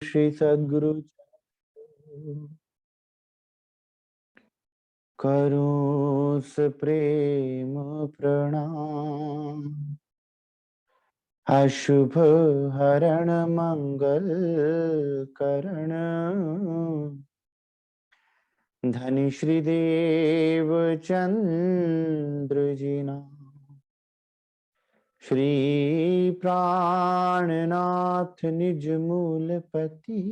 श्री सद्गुरु करो प्रेम प्रणाम। अशुभ हरण मंगल करण धनी श्री देव चंद्र जिना श्री प्राणनाथ निज मूलपति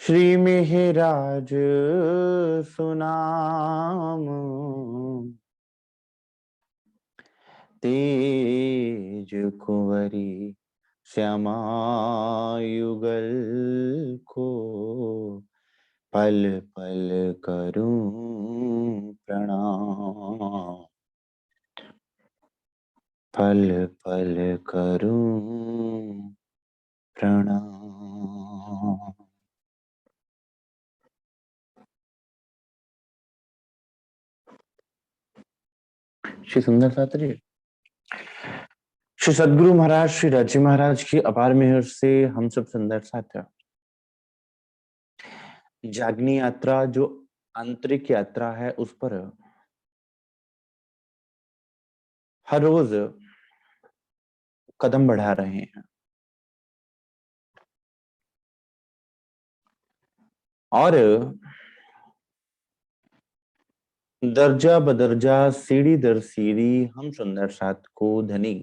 श्री मेहराज सुनाम तेज कुंवरी श्यामा युगल को पल पल करूं प्रणाम। पल पल करूं प्रणाम। श्री सुंदर शास्त्री श्री सद्गुरु महाराज श्री राजी महाराज की अपार मेहर से हम सब सुंदर साथ जागनी यात्रा जो आंतरिक यात्रा है उस पर हर रोज कदम बढ़ा रहे हैं और दर्जा बदर्जा सीढ़ी दर सीढ़ी हम सुंदर साथ को धनी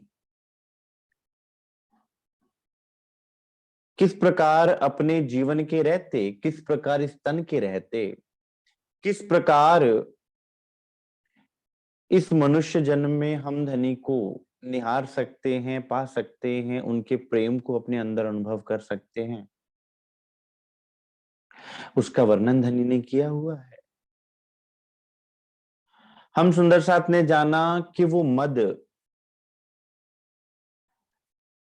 किस प्रकार अपने जीवन के रहते, किस प्रकार इस तन के रहते, किस प्रकार इस मनुष्य जन्म में हम धनी को निहार सकते हैं, पा सकते हैं, उनके प्रेम को अपने अंदर अनुभव कर सकते हैं, उसका वर्णन धनी ने किया हुआ है। हम सुंदर साथ ने जाना कि वो मद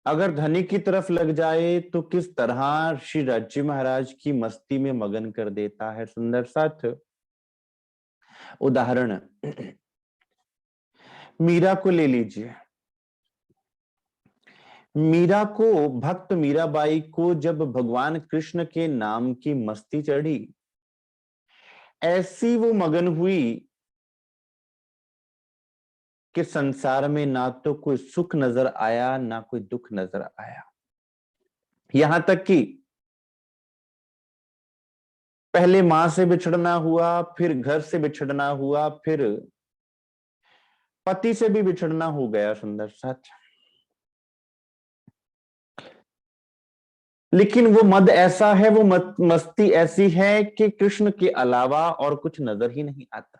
अगर धनी की तरफ लग जाए तो किस तरह श्री राज्य महाराज की मस्ती में मगन कर देता है। सुंदर साथ उदाहरण मीरा को ले लीजिए। मीरा को, भक्त मीराबाई को जब भगवान कृष्ण के नाम की मस्ती चढ़ी, ऐसी वो मगन हुई कि संसार में ना तो कोई सुख नजर आया ना कोई दुख नजर आया। यहां तक कि पहले मां से बिछड़ना हुआ, फिर घर से बिछड़ना हुआ, फिर पति से भी बिछड़ना हो गया। सुंदर साथ लेकिन वो मद ऐसा है, वो मस्ती ऐसी है कि कृष्ण के अलावा और कुछ नजर ही नहीं आता।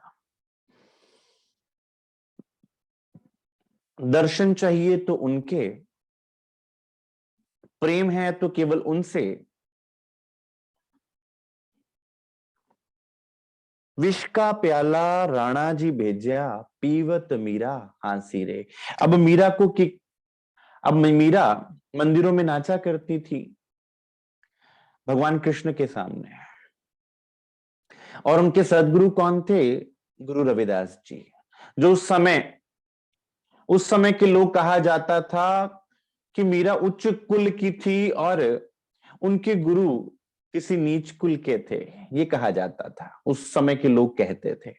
दर्शन चाहिए तो उनके, प्रेम है तो केवल उनसे। विष का प्याला राणा जी भेजा, पीवत मीरा हांसी रे। अब मीरा को कि अब मीरा मंदिरों में नाचा करती थी भगवान कृष्ण के सामने, और उनके सदगुरु कौन थे? गुरु रविदास जी। जो उस समय के लोग कहा जाता था कि मीरा उच्च कुल की थी और उनके गुरु किसी नीच कुल के थे, ये कहा जाता था, उस समय के लोग कहते थे।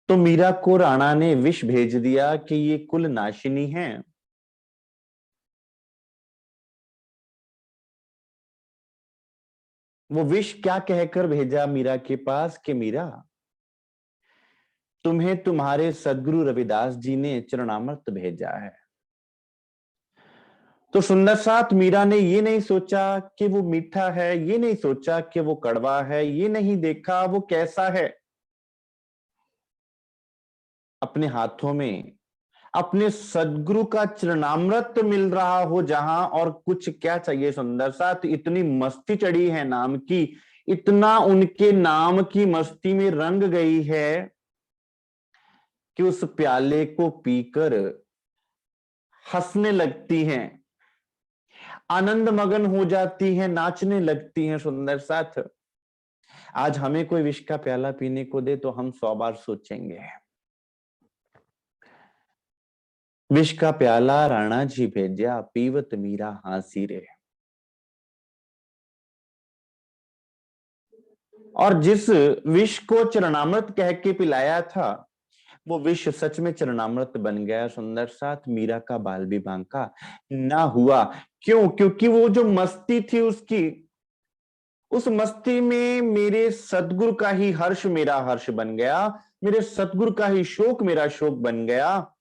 तो मीरा को राणा ने विष भेज दिया कि ये कुल नाशिनी है, वो विष क्या कहकर भेजा मीरा के पास कि मीरा, तुम्हें तुम्हारे सदगुरु रविदास जी ने चरणामृत भेजा है। तो सुंदर साथ मीरा ने ये नहीं सोचा कि वो मीठा है, ये नहीं सोचा कि वो कड़वा है, ये नहीं देखा वो कैसा है। अपने हाथों में अपने सदगुरु का चरणामृत मिल रहा हो जहां, और कुछ क्या चाहिए। सुंदर साथ इतनी मस्ती चढ़ी है नाम की, इतना उनके नाम की मस्ती में रंग गई है कि उस प्याले को पीकर हंसने लगती हैं, आनंद मगन हो जाती हैं, नाचने लगती हैं। सुंदर साथ आज हमें कोई विष का प्याला पीने को दे तो हम 100 बार सोचेंगे। विष का प्याला राणा जी भेजा, पीवत मीरा हांसी रे। और जिस विष को चरणामृत कह के पिलाया था, वो विष सच में चरणामृत बन गया। सुंदर साथ मीरा का बाल भी बांका ना हुआ। क्यों? क्योंकि वो जो मस्ती थी उसकी, उस मस्ती में मेरे सतगुरु का ही हर्ष मेरा हर्ष बन गया, मेरे सतगुरु का ही शोक मेरा शोक बन गया,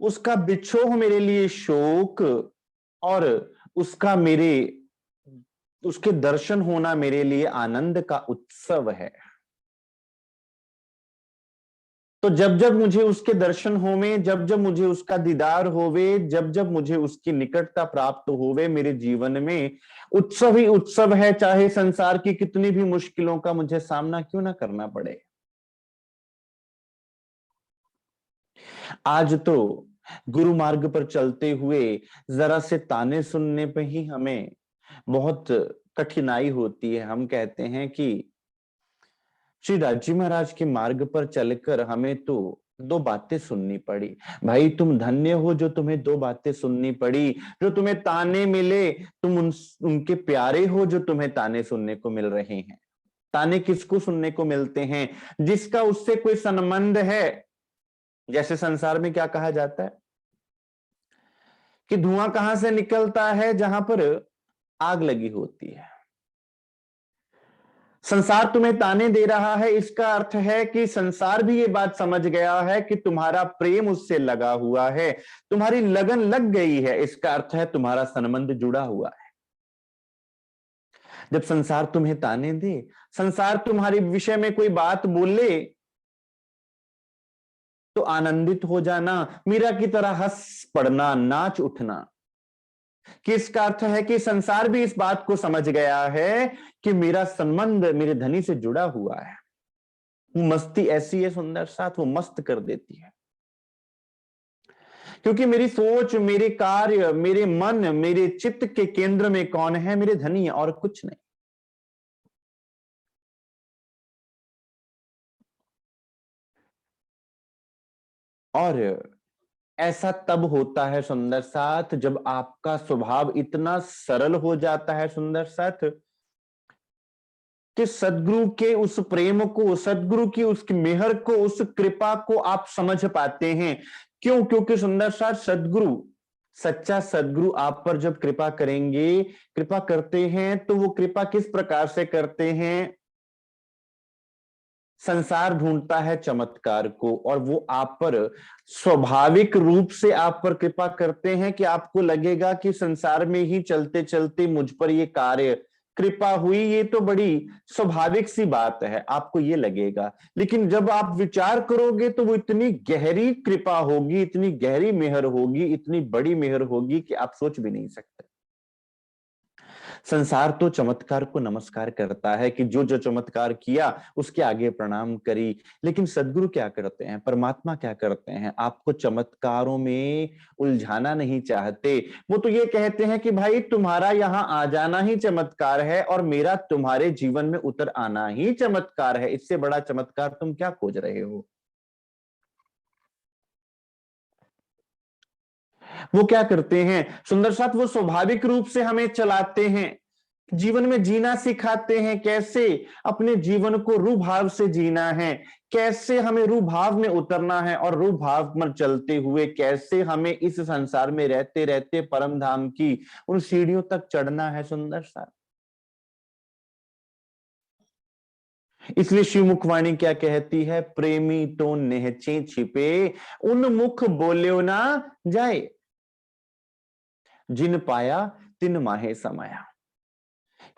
उसका बिछोह मेरे लिए शोक, और उसका मेरे उसके दर्शन होना मेरे लिए आनंद का उत्सव है। तो जब जब मुझे उसके दर्शन होवे, जब जब मुझे उसका दीदार होवे, जब जब मुझे उसकी निकटता प्राप्त होवे, मेरे जीवन में उत्सव ही उत्सव है, चाहे संसार की कितनी भी मुश्किलों का मुझे सामना क्यों ना करना पड़े। आज तो गुरु मार्ग पर चलते हुए जरा से ताने सुनने पे ही हमें बहुत कठिनाई होती है। हम कहते हैं कि श्री राजी महाराज के मार्ग पर चलकर हमें तो दो बातें सुननी पड़ी। भाई तुम धन्य हो जो तुम्हें दो बातें सुननी पड़ी, जो तुम्हें ताने मिले। तुम उनके प्यारे हो जो तुम्हें ताने सुनने को मिल रहे हैं। ताने किसको सुनने को मिलते हैं? जिसका उससे कोई संबंध है। जैसे संसार में क्या कहा जाता है कि धुआं कहां से निकलता है? जहां पर आग लगी होती है। संसार तुम्हें ताने दे रहा है, इसका अर्थ है कि संसार भी ये बात समझ गया है कि तुम्हारा प्रेम उससे लगा हुआ है, तुम्हारी लगन लग गई है। इसका अर्थ है तुम्हारा संबंध जुड़ा हुआ है। जब संसार तुम्हें ताने दे, संसार तुम्हारे विषय में कोई बात बोले, तो आनंदित हो जाना, मीरा की तरह हंस पड़ना, नाच उठना। कि इसका अर्थ है कि संसार भी इस बात को समझ गया है कि मेरा संबंध मेरे धनी से जुड़ा हुआ है। वो मस्ती ऐसी है सुंदर साथ, वो मस्त कर देती है। क्योंकि मेरी सोच, मेरे कार्य, मेरे मन, मेरे चित्त के केंद्र में कौन है? मेरे धनी, और कुछ नहीं। और ऐसा तब होता है सुंदर साथ जब आपका स्वभाव इतना सरल हो जाता है सुंदर साथ, कि सदगुरु के उस प्रेम को, सदगुरु की उस मेहर को, उस कृपा को आप समझ पाते हैं। क्यों? क्योंकि सुंदर साथ सदगुरु, सच्चा सदगुरु आप पर जब कृपा करेंगे, कृपा करते हैं, तो वो कृपा किस प्रकार से करते हैं? संसार ढूंढता है चमत्कार को, और वो आप पर स्वाभाविक रूप से आप पर कृपा करते हैं कि आपको लगेगा कि संसार में ही चलते चलते मुझ पर ये कार्य कृपा हुई, ये तो बड़ी स्वाभाविक सी बात है, आपको ये लगेगा। लेकिन जब आप विचार करोगे तो वो इतनी गहरी कृपा होगी, इतनी गहरी मेहर होगी, इतनी बड़ी मेहर होगी कि आप सोच भी नहीं सकते। संसार तो चमत्कार को नमस्कार करता है कि जो जो चमत्कार किया उसके आगे प्रणाम करी। लेकिन सदगुरु क्या करते हैं, परमात्मा क्या करते हैं? आपको चमत्कारों में उलझाना नहीं चाहते। वो तो ये कहते हैं कि भाई तुम्हारा यहां आ जाना ही चमत्कार है, और मेरा तुम्हारे जीवन में उतर आना ही चमत्कार है। इससे बड़ा चमत्कार तुम क्या खोज रहे हो? वो क्या करते हैं सुंदर साथ? वो स्वाभाविक रूप से हमें चलाते हैं, जीवन में जीना सिखाते हैं। कैसे अपने जीवन को रूह भाव से जीना है, कैसे हमें रूह भाव में उतरना है, और रूह भाव में चलते हुए कैसे हमें इस संसार में रहते रहते परम धाम की उन सीढ़ियों तक चढ़ना है सुंदर सा। इसलिए शिव मुखवाणी क्या कहती है? प्रेमी तो नेहचे छिपे, उन मुख बोल्यो ना जाए, जिन पाया तिन माहे समाया।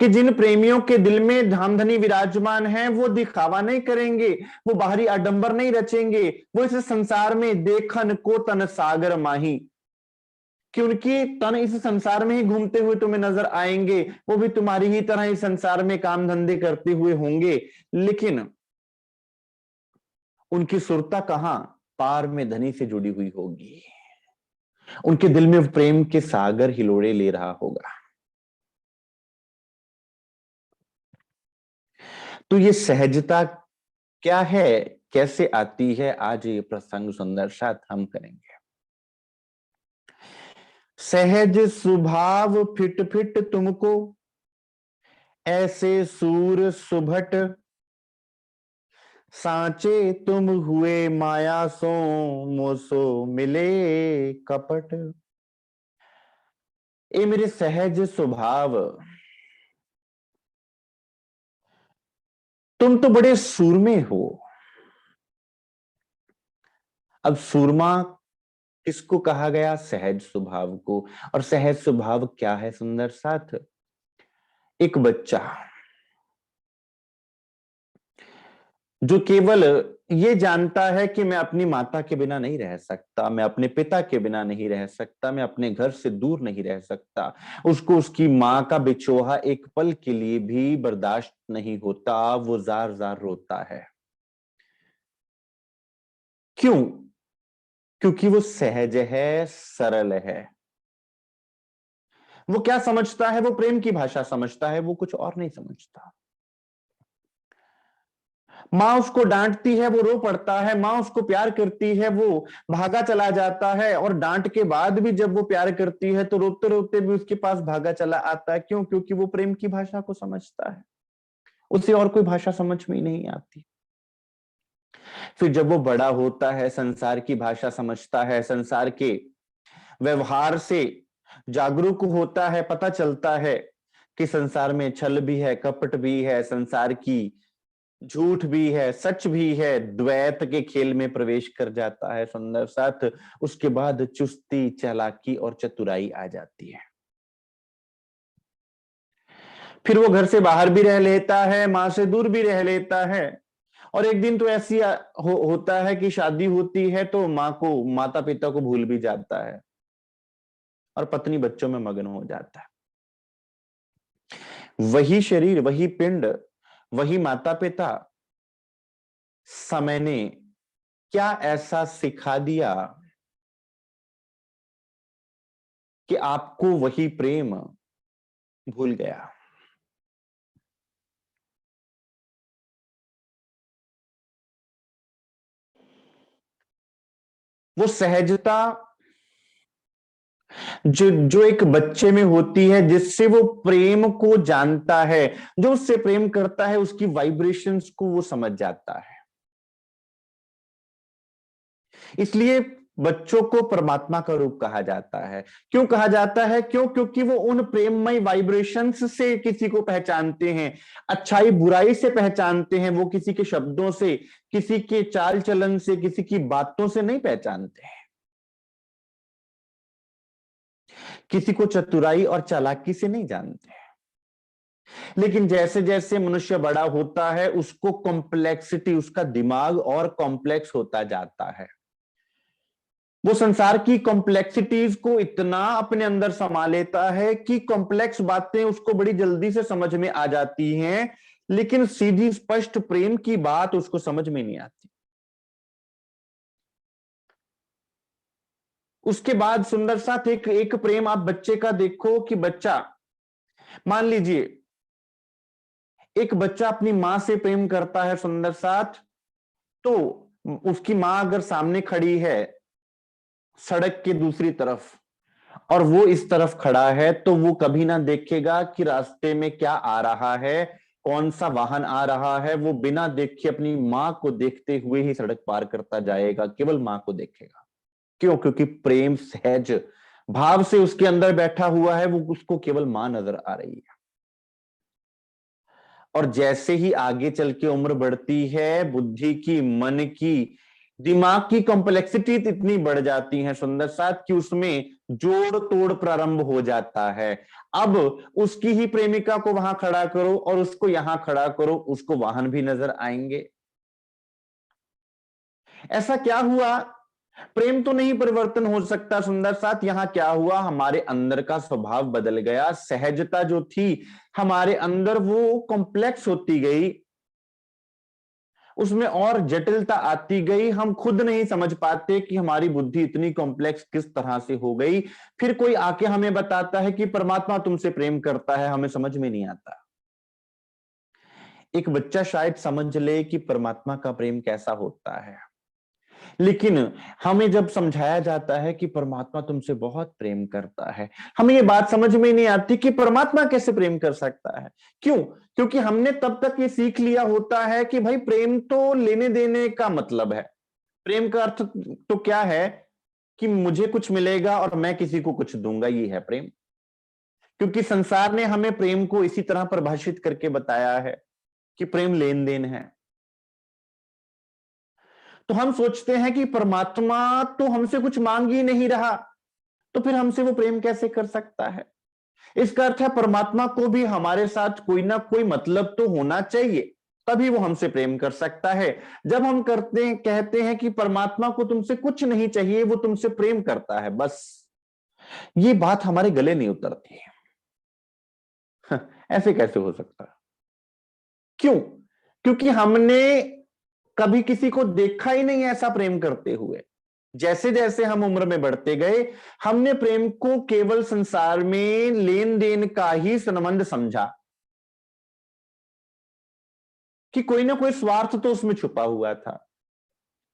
कि जिन प्रेमियों के दिल में धामधनी विराजमान है, वो दिखावा नहीं करेंगे, वो बाहरी आडंबर नहीं रचेंगे, वो इस संसार में देखन को तन सागर माही, कि उनकी तन इस संसार में ही घूमते हुए तुम्हें नजर आएंगे। वो भी तुम्हारी ही तरह इस संसार में काम धंधे करते हुए होंगे, लेकिन उनकी सुरता कहां? पार में धनी से जुड़ी हुई होगी। उनके दिल में प्रेम के सागर हिलोड़े ले रहा होगा। तो ये सहजता क्या है, कैसे आती है? आज ये प्रसंग सुंदर साथ हम करेंगे। सहज स्वभाव फिट फिट तुमको, ऐसे सूर सुभट, सांचे तुम हुए माया सो, मोसो मिले कपट। ए मेरे सहज स्वभाव, तुम तो बड़े सूरमे हो। अब सूरमा किसको कहा गया? सहज स्वभाव को। और सहज स्वभाव क्या है सुंदर साथ? एक बच्चा जो केवल ये जानता है कि मैं अपनी माता के बिना नहीं रह सकता, मैं अपने पिता के बिना नहीं रह सकता, मैं अपने घर से दूर नहीं रह सकता, उसको उसकी मां का बिछोहा एक पल के लिए भी बर्दाश्त नहीं होता, वो जार जार रोता है। क्यों? क्योंकि वो सहज है, सरल है। वो क्या समझता है? वो प्रेम की भाषा समझता है, वो कुछ और नहीं समझता। माँ उसको डांटती है, वो रो पड़ता है। माँ उसको प्यार करती है, वो भागा चला जाता है। और डांट के बाद भी जब वो प्यार करती है तो रोते रोते भी उसके पास भागा चला आता है। क्यों? क्योंकि वो प्रेम की भाषा को समझता है, उसे और कोई भाषा समझ में ही नहीं आती। फिर जब वो बड़ा होता है, संसार की भाषा समझता है, संसार के व्यवहार से जागरूक होता है, पता चलता है कि संसार में छल भी है, कपट भी है, संसार की झूठ भी है, सच भी है, द्वैत के खेल में प्रवेश कर जाता है सुंदर साथ। उसके बाद चुस्ती, चालाकी और चतुराई आ जाती है। फिर वो घर से बाहर भी रह लेता है, मां से दूर भी रह लेता है। और एक दिन तो ऐसी होता है कि शादी होती है तो माँ को, माता पिता को भूल भी जाता है और पत्नी बच्चों में मगन हो जाता है। वही शरीर, वही पिंड, वही माता पिता, समय ने क्या ऐसा सिखा दिया कि आपको वही प्रेम भूल गया? वो सहजता जो जो एक बच्चे में होती है, जिससे वो प्रेम को जानता है, जो उससे प्रेम करता है, उसकी वाइब्रेशंस को वो समझ जाता है। इसलिए बच्चों को परमात्मा का रूप कहा जाता है। क्यों कहा जाता है? क्यों? क्योंकि वो उन प्रेममय वाइब्रेशंस से किसी को पहचानते हैं, अच्छाई बुराई से पहचानते हैं। वो किसी के शब्दों से, किसी के चाल चलन से, किसी की बातों से नहीं पहचानते हैं। किसी को चतुराई और चालाकी से नहीं जानते हैं। लेकिन जैसे जैसे मनुष्य बड़ा होता है, उसको कॉम्प्लेक्सिटी, उसका दिमाग और कॉम्प्लेक्स होता जाता है। वो संसार की कॉम्प्लेक्सिटीज को इतना अपने अंदर समा लेता है कि कॉम्प्लेक्स बातें उसको बड़ी जल्दी से समझ में आ जाती हैं, लेकिन सीधी स्पष्ट प्रेम की बात उसको समझ में नहीं आती। उसके बाद सुंदर साथ एक एक प्रेम आप बच्चे का देखो कि बच्चा, मान लीजिए एक बच्चा अपनी मां से प्रेम करता है सुंदर साथ, तो उसकी मां अगर सामने खड़ी है सड़क के दूसरी तरफ और वो इस तरफ खड़ा है, तो वो कभी ना देखेगा कि रास्ते में क्या आ रहा है, कौन सा वाहन आ रहा है। वो बिना देखे अपनी मां को देखते हुए ही सड़क पार करता जाएगा, केवल मां को देखेगा। क्यों? क्योंकि प्रेम सहज भाव से उसके अंदर बैठा हुआ है, वो उसको केवल मां नजर आ रही है। और जैसे ही आगे चल के उम्र बढ़ती है, बुद्धि की, मन की, दिमाग की कॉम्प्लेक्सिटी इतनी बढ़ जाती है सुंदर साथ कि उसमें जोड़ तोड़ प्रारंभ हो जाता है। अब उसकी ही प्रेमिका को वहां खड़ा करो और उसको यहां खड़ा करो, उसको वाहन भी नजर आएंगे। ऐसा क्या हुआ? प्रेम तो नहीं परिवर्तन हो सकता सुंदर साथ। यहां क्या हुआ? हमारे अंदर का स्वभाव बदल गया। सहजता जो थी हमारे अंदर, वो कॉम्प्लेक्स होती गई, उसमें और जटिलता आती गई। हम खुद नहीं समझ पाते कि हमारी बुद्धि इतनी कॉम्प्लेक्स किस तरह से हो गई। फिर कोई आके हमें बताता है कि परमात्मा तुमसे प्रेम करता है, हमें समझ में नहीं आता। एक बच्चा शायद समझ ले कि परमात्मा का प्रेम कैसा होता है, लेकिन हमें जब समझाया जाता है कि परमात्मा तुमसे बहुत प्रेम करता है, हमें ये बात समझ में नहीं आती कि परमात्मा कैसे प्रेम कर सकता है। क्यों? क्योंकि हमने तब तक ये सीख लिया होता है कि भाई प्रेम तो लेने देने का मतलब है। प्रेम का अर्थ तो क्या है कि मुझे कुछ मिलेगा और मैं किसी को कुछ दूंगा, ये है प्रेम। क्योंकि संसार ने हमें प्रेम को इसी तरह परिभाषित करके बताया है कि प्रेम लेन देन है। तो हम सोचते हैं कि परमात्मा तो हमसे कुछ मांग ही नहीं रहा, तो फिर हमसे वो प्रेम कैसे कर सकता है। इसका अर्थ है परमात्मा को भी हमारे साथ कोई ना कोई मतलब तो होना चाहिए, तभी वो हमसे प्रेम कर सकता है। जब हम कहते हैं कि परमात्मा को तुमसे कुछ नहीं चाहिए, वो तुमसे प्रेम करता है, बस ये बात हमारे गले नहीं उतरती है। ऐसे कैसे हो सकता है? क्यों? क्योंकि हमने कभी किसी को देखा ही नहीं ऐसा प्रेम करते हुए। जैसे जैसे हम उम्र में बढ़ते गए, हमने प्रेम को केवल संसार में लेन देन का ही संबंध समझा कि कोई ना कोई स्वार्थ तो उसमें छुपा हुआ था।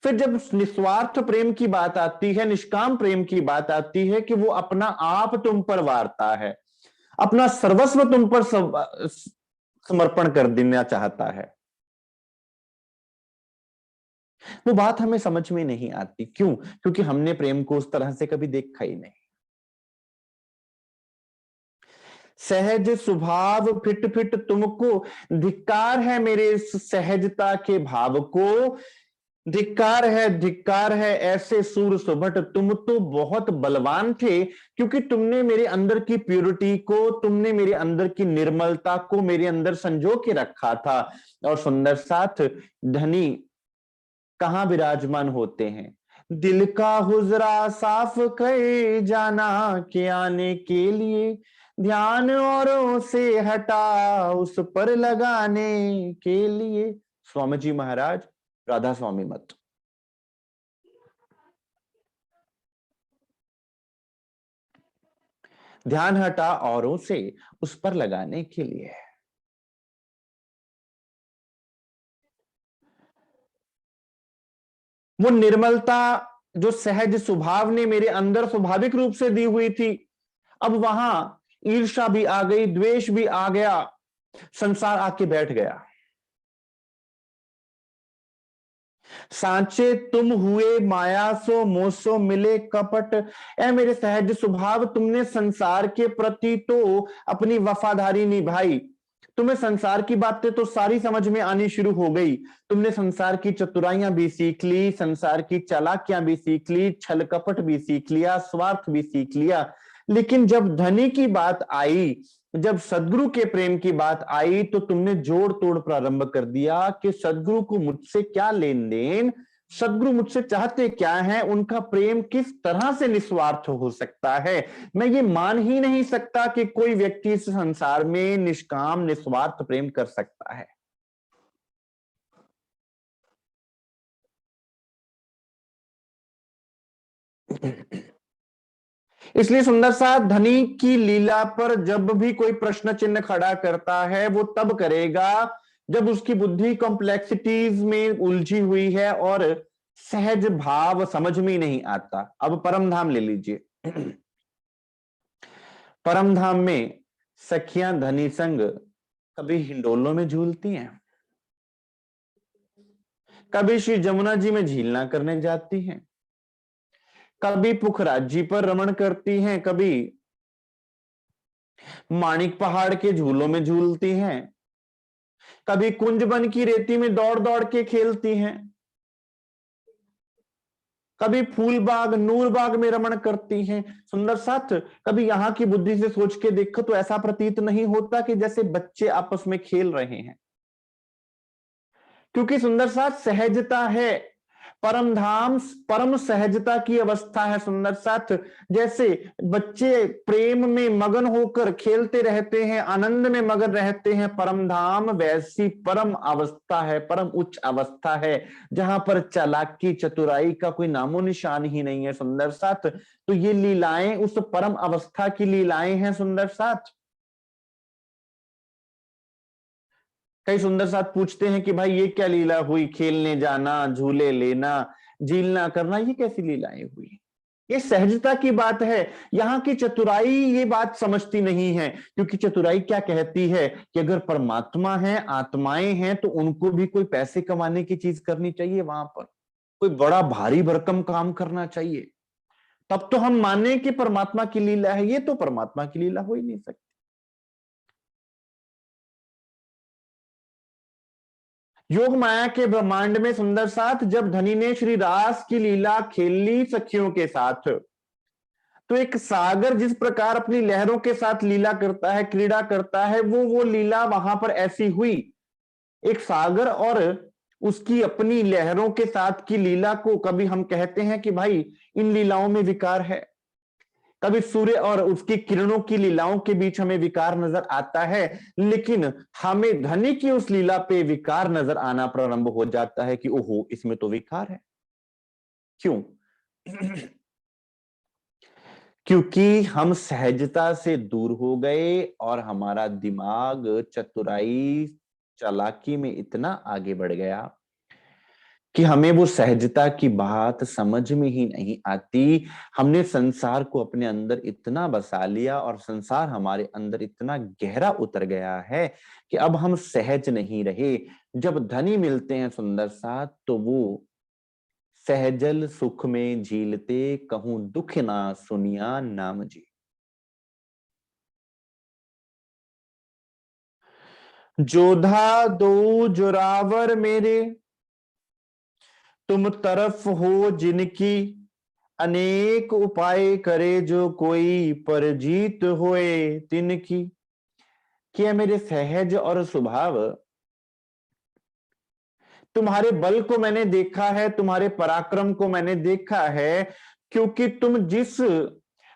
फिर जब निस्वार्थ प्रेम की बात आती है, निष्काम प्रेम की बात आती है कि वो अपना आप तुम पर वारता है, अपना सर्वस्व तुम पर समर्पण कर देना चाहता है, वो बात हमें समझ में नहीं आती। क्यों? क्योंकि हमने प्रेम को उस तरह से कभी देखा ही नहीं। सहज स्वभाव फिट फिट तुमको, धिक्कार है मेरे इस सहजता के भाव को। धिक्कार है ऐसे सूर सुभट, तुम तो बहुत बलवान थे, क्योंकि तुमने मेरे अंदर की प्योरिटी को, तुमने मेरे अंदर की निर्मलता को मेरे अंदर संजो के रखा था। और सुंदर साथ धनी कहां विराजमान होते हैं? दिल का हुजरा साफ कर जाना के आने के लिए, ध्यान औरों से हटा उस पर लगाने के लिए। स्वामी जी महाराज, राधा स्वामी मत। ध्यान हटा औरों से उस पर लगाने के लिए। वो निर्मलता जो सहज स्वभाव ने मेरे अंदर स्वाभाविक रूप से दी हुई थी, अब वहां ईर्ष्या भी आ गई, द्वेष भी आ गया, संसार आके बैठ गया। सांचे तुम हुए माया सो मोसो मिले कपट। ए मेरे सहज स्वभाव, तुमने संसार के प्रति तो अपनी वफादारी निभाई, तुम्हें संसार की बातें तो सारी समझ में आनी शुरू हो गई, तुमने संसार की चतुराइयां भी सीख ली, संसार की चालाकियां भी सीख ली, छल कपट भी सीख लिया, स्वार्थ भी सीख लिया। लेकिन जब धनी की बात आई, जब सदगुरु के प्रेम की बात आई, तो तुमने जोड़ तोड़ प्रारंभ कर दिया कि सदगुरु को मुझसे क्या लेन देन, सदगुरु मुझसे चाहते क्या हैं, उनका प्रेम किस तरह से निस्वार्थ हो सकता है। मैं ये मान ही नहीं सकता कि कोई व्यक्ति इस संसार में निष्काम निस्वार्थ प्रेम कर सकता है। इसलिए सुंदर सा धनी की लीला पर जब भी कोई प्रश्न चिन्ह खड़ा करता है, वो तब करेगा जब उसकी बुद्धि कॉम्प्लेक्सिटीज में उलझी हुई है और सहज भाव समझ में नहीं आता। अब परम धाम ले लीजिए। परम धाम में सखियां धनी संग कभी हिंडोलों में झूलती हैं, कभी श्री जमुना जी में झीलना करने जाती हैं, कभी पुखराज जी पर रमण करती हैं, कभी माणिक पहाड़ के झूलों में झूलती हैं, कभी कुंजबन की रेती में दौड़ दौड़ के खेलती हैं, कभी फूलबाग नूरबाग में रमण करती हैं। सुंदर साथ, कभी यहां की बुद्धि से सोच के देखो तो ऐसा प्रतीत नहीं होता कि जैसे बच्चे आपस में खेल रहे हैं, क्योंकि सुंदर साथ सहजता है। परम धाम परम सहजता की अवस्था है। सुंदर साथ, जैसे बच्चे प्रेम में मगन होकर खेलते रहते हैं, आनंद में मगन रहते हैं, परम धाम वैसी परम अवस्था है, परम उच्च अवस्था है, जहां पर चालाकी चतुराई का कोई नामो निशान ही नहीं है। सुंदर साथ, तो ये लीलाएं उस परम अवस्था की लीलाएं हैं। सुंदर साथ, कई सुंदर साथ पूछते हैं कि भाई ये क्या लीला हुई, खेलने जाना, झूले लेना, झीलना करना, ये कैसी लीलाएं हुई? ये सहजता की बात है। यहाँ की चतुराई ये बात समझती नहीं है, क्योंकि चतुराई क्या कहती है कि अगर परमात्मा है, आत्माएं हैं, तो उनको भी कोई पैसे कमाने की चीज करनी चाहिए, वहां पर कोई बड़ा भारी भरकम काम करना चाहिए, तब तो हम माने कि परमात्मा की लीला है। ये तो परमात्मा की लीला हो ही नहीं सकती। योग माया के ब्रह्मांड में सुंदर साथ जब धनी ने श्री रास की लीला खेल ली सखियों के साथ, तो एक सागर जिस प्रकार अपनी लहरों के साथ लीला करता है, क्रीड़ा करता है, वो लीला वहां पर ऐसी हुई। एक सागर और उसकी अपनी लहरों के साथ की लीला को कभी हम कहते हैं कि भाई इन लीलाओं में विकार है, कभी सूर्य और उसकी किरणों की लीलाओं के बीच हमें विकार नजर आता है, लेकिन हमें धनी की उस लीला पे विकार नजर आना प्रारंभ हो जाता है कि ओहो, इसमें तो विकार है। क्यों? क्योंकि हम सहजता से दूर हो गए और हमारा दिमाग चतुराई चालाकी में इतना आगे बढ़ गया कि हमें वो सहजता की बात समझ में ही नहीं आती। हमने संसार को अपने अंदर इतना बसा लिया और संसार हमारे अंदर इतना गहरा उतर गया है कि अब हम सहज नहीं रहे। जब धनी मिलते हैं सुंदर साथ, तो वो सहजल सुख में झीलते, कहूं दुख ना सुनिया नाम जी। जोधा दो जोरावर मेरे, तुम तरफ हो जिनकी, अनेक उपाय करे जो कोई, पर जीत होए तिनकी। क्या मेरे सहज और स्वभाव, तुम्हारे बल को मैंने देखा है, तुम्हारे पराक्रम को मैंने देखा है, क्योंकि तुम जिस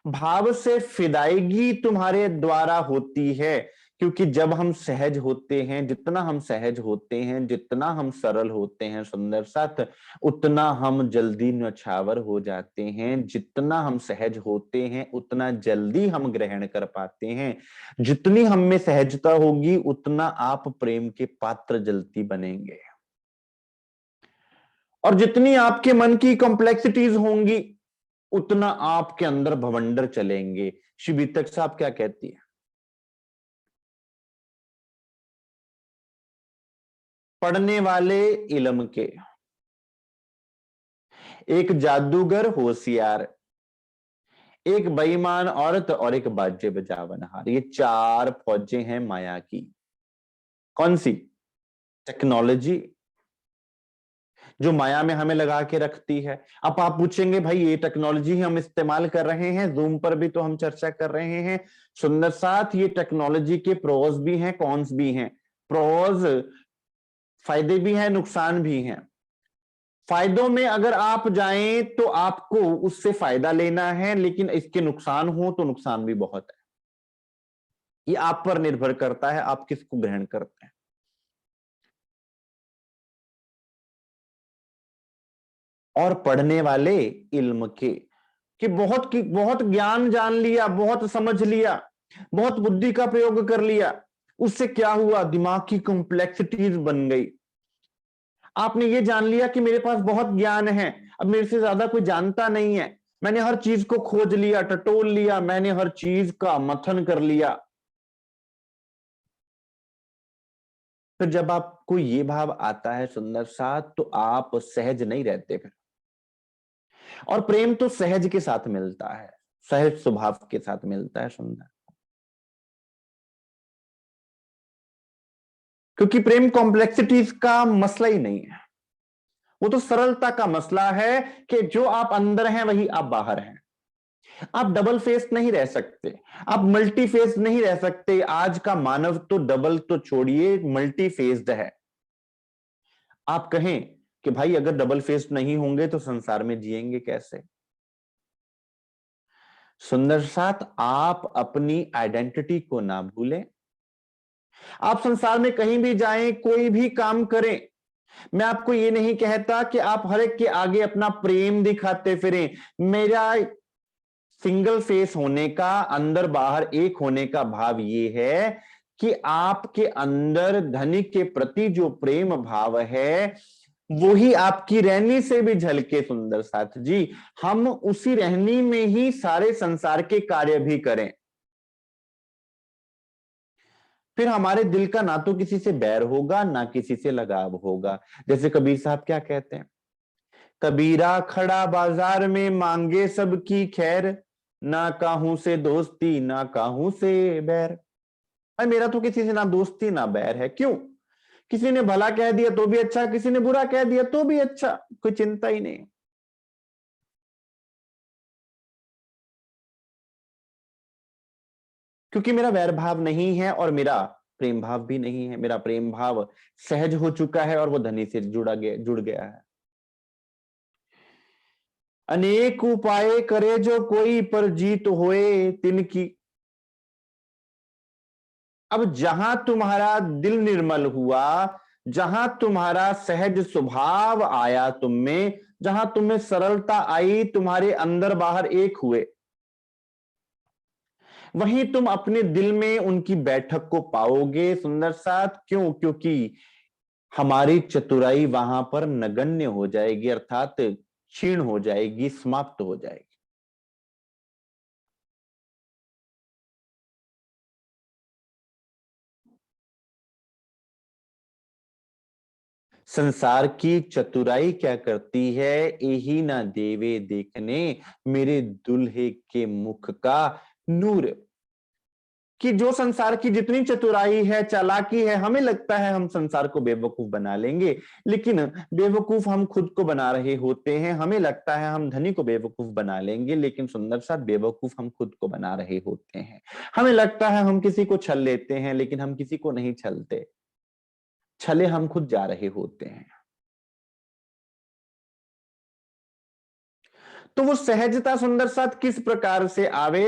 भाव से फिदायगी तुम्हारे द्वारा होती है, क्योंकि जब हम सहज होते हैं, जितना हम सहज होते हैं, जितना हम सरल होते हैं सुंदर साथ, उतना हम जल्दी न्यौछावर हो जाते हैं। जितना हम सहज होते हैं उतना जल्दी हम ग्रहण कर पाते हैं। जितनी हम में सहजता होगी उतना आप प्रेम के पात्र जल्दी बनेंगे, और जितनी आपके मन की कॉम्प्लेक्सिटीज होंगी उतना आपके अंदर भवंडर चलेंगे। श्री बीतक साहब क्या कहती है? पढ़ने वाले इल्म के, एक जादूगर होशियार, एक बेईमान औरत और एक बाजे बजावनहार, ये चार फौजें हैं माया की। कौन सी? टेक्नोलॉजी, जो माया में हमें लगा के रखती है। अब आप पूछेंगे भाई ये टेक्नोलॉजी हम इस्तेमाल कर रहे हैं, जूम पर भी तो हम चर्चा कर रहे हैं। सुंदर साथ ये टेक्नोलॉजी के प्रोज भी हैं, कॉन्स भी हैं। प्रोज फायदे भी हैं, नुकसान भी हैं। फायदों में अगर आप जाएं तो आपको उससे फायदा लेना है, लेकिन इसके नुकसान हो तो नुकसान भी बहुत है। ये आप पर निर्भर करता है, आप किसको ग्रहण करते हैं। और पढ़ने वाले इल्म के, कि बहुत ज्ञान जान लिया, बहुत समझ लिया, बहुत बुद्धि का प्रयोग कर लिया, उससे क्या हुआ? दिमाग की कॉम्प्लेक्सिटीज बन गई। आपने ये जान लिया कि मेरे पास बहुत ज्ञान है, अब मेरे से ज्यादा कोई जानता नहीं है, मैंने हर चीज को खोज लिया, टटोल लिया, मैंने हर चीज का मंथन कर लिया। तो जब आपको ये भाव आता है सुंदर साथ, तो आप सहज नहीं रहते फिर। और प्रेम तो सहज के साथ मिलता है, सहज स्वभाव के साथ मिलता है सुंदर, क्योंकि प्रेम कॉम्प्लेक्सिटीज का मसला ही नहीं है। वो तो सरलता का मसला है कि जो आप अंदर हैं वही आप बाहर हैं। आप डबल फेस नहीं रह सकते, आप मल्टी फेस नहीं रह सकते। आज का मानव तो डबल तो छोड़िए, मल्टी फेस्ड है। आप कहें कि भाई अगर डबल फेस्ड नहीं होंगे तो संसार में जिएंगे कैसे? सुंदर साथ, आप अपनी आइडेंटिटी को ना भूलें। आप संसार में कहीं भी जाएं, कोई भी काम करें, मैं आपको ये नहीं कहता कि आप हर एक के आगे अपना प्रेम दिखाते फिरें। मेरा सिंगल फेस होने का, अंदर बाहर एक होने का भाव ये है कि आपके अंदर धनी के प्रति जो प्रेम भाव है, वो ही आपकी रहनी से भी झलके सुंदर साथ जी। हम उसी रहनी में ही सारे संसार के कार्य भी करें, फिर हमारे दिल का ना तो किसी से बैर होगा ना किसी से लगाव होगा। जैसे कबीर साहब क्या कहते हैं, कबीरा खड़ा बाजार में मांगे सबकी खैर, ना काहू से दोस्ती ना काहू से बैर। भाई मेरा तो किसी से ना दोस्ती ना बैर है, क्यों? किसी ने भला कह दिया तो भी अच्छा, किसी ने बुरा कह दिया तो भी अच्छा, कोई चिंता ही नहीं। क्योंकि मेरा वैर भाव नहीं है और मेरा प्रेम भाव भी नहीं है। मेरा प्रेम भाव सहज हो चुका है और वो धनी से जुड़ गया है। अनेक उपाय करे जो कोई पर जीत होए तिनकी। अब जहां तुम्हारा दिल निर्मल हुआ, जहां तुम्हारा सहज स्वभाव आया तुम में, जहां तुम्हें सरलता आई, तुम्हारे अंदर बाहर एक हुए, वहीं तुम अपने दिल में उनकी बैठक को पाओगे सुंदर साथ। क्यों? क्योंकि हमारी चतुराई वहां पर नगण्य हो जाएगी, अर्थात क्षीण हो जाएगी, समाप्त हो जाएगी। संसार की चतुराई क्या करती है, यही ना देवे देखने मेरे दुल्हे के मुख का नूर। कि जो संसार की जितनी चतुराई है, चालाकी है, हमें लगता है हम संसार को बेवकूफ बना लेंगे, लेकिन बेवकूफ हम खुद को बना रहे होते हैं। हमें लगता है हम धनी को बेवकूफ बना लेंगे, लेकिन सुंदर सा बेवकूफ हम खुद को बना रहे होते हैं। हमें लगता है हम किसी को छल लेते हैं, लेकिन हम किसी को नहीं छलते, छले हम खुद जा रहे होते हैं। तो वो सहजता सुंदर साथ किस प्रकार से आवे?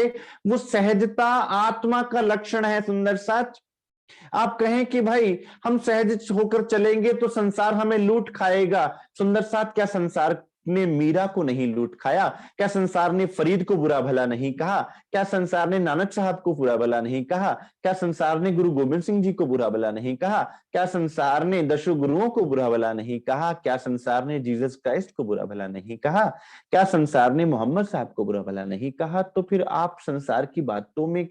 वो सहजता आत्मा का लक्षण है सुंदर साथ। आप कहें कि भाई हम सहज होकर चलेंगे तो संसार हमें लूट खाएगा। सुंदर साथ क्या संसार ने मीरा को नहीं लूट खाया? क्या संसार ने फरीद को बुरा भला नहीं कहा? क्या संसार ने नानक साहब को बुरा भला नहीं कहा? क्या संसार ने गुरु गोविंद सिंह जी को बुरा भला नहीं कहा? क्या संसार ने दशों गुरुओं को बुरा भला नहीं कहा? क्या संसार ने जीसस क्राइस्ट को बुरा भला नहीं कहा? क्या संसार ने मोहम्मद साहब को बुरा भला नहीं कहा? तो फिर आप संसार की बातों में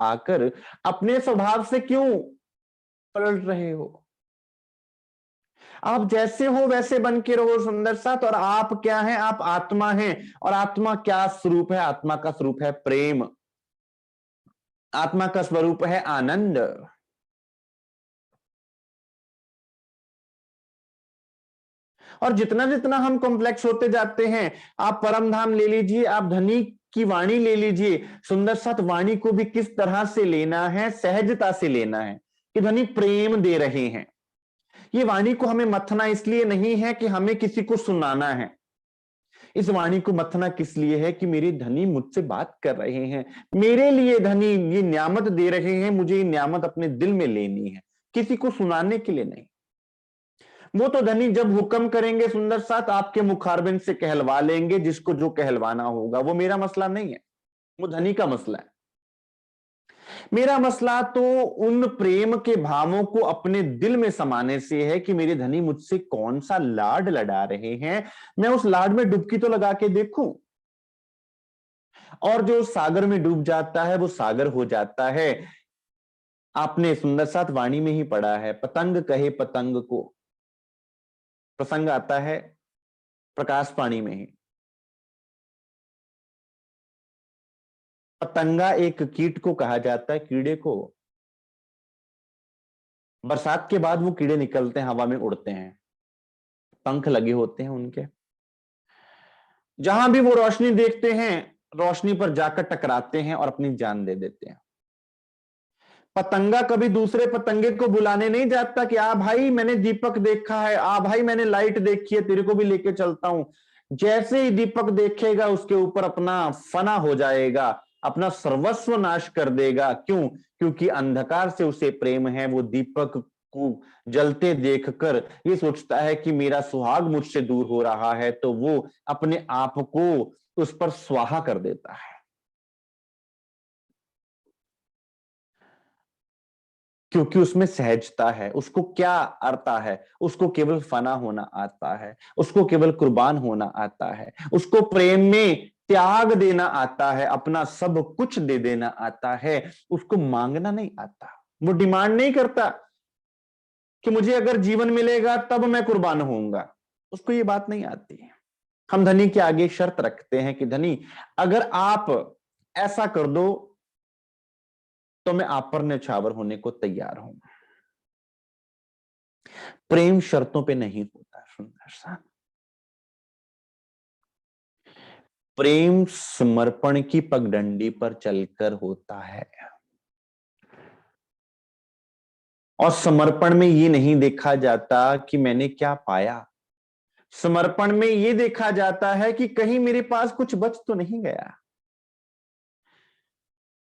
आकर अपने स्वभाव से क्यों पलट रहे हो? आप जैसे हो वैसे बन के रहो सुंदर साथ। और आप क्या हैं? आप आत्मा हैं। और आत्मा क्या स्वरूप है? आत्मा का स्वरूप है प्रेम, आत्मा का स्वरूप है आनंद। और जितना जितना हम कॉम्प्लेक्स होते जाते हैं, आप परम धाम ले लीजिए, आप धनी की वाणी ले लीजिए, सुंदर साथ वाणी को भी किस तरह से लेना है? सहजता से लेना है कि धनी प्रेम दे रहे हैं। ये वाणी को हमें मथना इसलिए नहीं है कि हमें किसी को सुनाना है। इस वाणी को मथना किस लिए है? कि मेरे धनी मुझसे बात कर रहे हैं, मेरे लिए धनी ये न्यामत दे रहे हैं, मुझे ये न्यामत अपने दिल में लेनी है, किसी को सुनाने के लिए नहीं। वो तो धनी जब हुक्म करेंगे सुंदर साथ आपके मुखारबिंद से कहलवा लेंगे, जिसको जो कहलवाना होगा। वो मेरा मसला नहीं है, वो धनी का मसला है। मेरा मसला तो उन प्रेम के भावों को अपने दिल में समाने से है कि मेरे धनी मुझसे कौन सा लाड लड़ा रहे हैं, मैं उस लाड में डुबकी तो लगा के देखूं। और जो सागर में डूब जाता है वो सागर हो जाता है। आपने सुंदर साथ वाणी में ही पढ़ा है, पतंग कहे पतंग को, प्रसंग आता है प्रकाश पाणी में ही। पतंगा एक कीट को कहा जाता है, कीड़े को। बरसात के बाद वो कीड़े निकलते हैं, हवा में उड़ते हैं, पंख लगे होते हैं उनके। जहां भी वो रोशनी देखते हैं, रोशनी पर जाकर टकराते हैं और अपनी जान दे देते हैं। पतंगा कभी दूसरे पतंगे को बुलाने नहीं जाता कि आ भाई मैंने दीपक देखा है, आ भाई मैंने लाइट देखी है, तेरे को भी लेके चलता हूं। जैसे ही दीपक देखेगा उसके ऊपर अपना फना हो जाएगा, अपना सर्वस्व नाश कर देगा। क्यों? क्योंकि अंधकार से उसे प्रेम है। वो दीपक को जलते देखकर ये सोचता है कि मेरा सुहाग मुझसे दूर हो रहा है, तो वो अपने आप को उस पर स्वाहा कर देता है। क्योंकि उसमें सहजता है। उसको क्या आता है? उसको केवल फना होना आता है, उसको केवल कुर्बान होना आता है, उसको प्रेम में त्याग देना आता है, अपना सब कुछ दे देना आता है। उसको मांगना नहीं आता, वो डिमांड नहीं करता कि मुझे अगर जीवन मिलेगा तब मैं कुर्बान होऊंगा। उसको ये बात नहीं आती है। हम धनी के आगे शर्त रखते हैं कि धनी, अगर आप ऐसा कर दो तो मैं आप पर न्यौछावर होने को तैयार हूं। प्रेम शर्तों पे नहीं होता। सुंदर सा प्रेम समर्पण की पगडंडी पर चलकर होता है। और समर्पण में ये नहीं देखा जाता कि मैंने क्या पाया। समर्पण में ये देखा जाता है कि कहीं मेरे पास कुछ बच तो नहीं गया,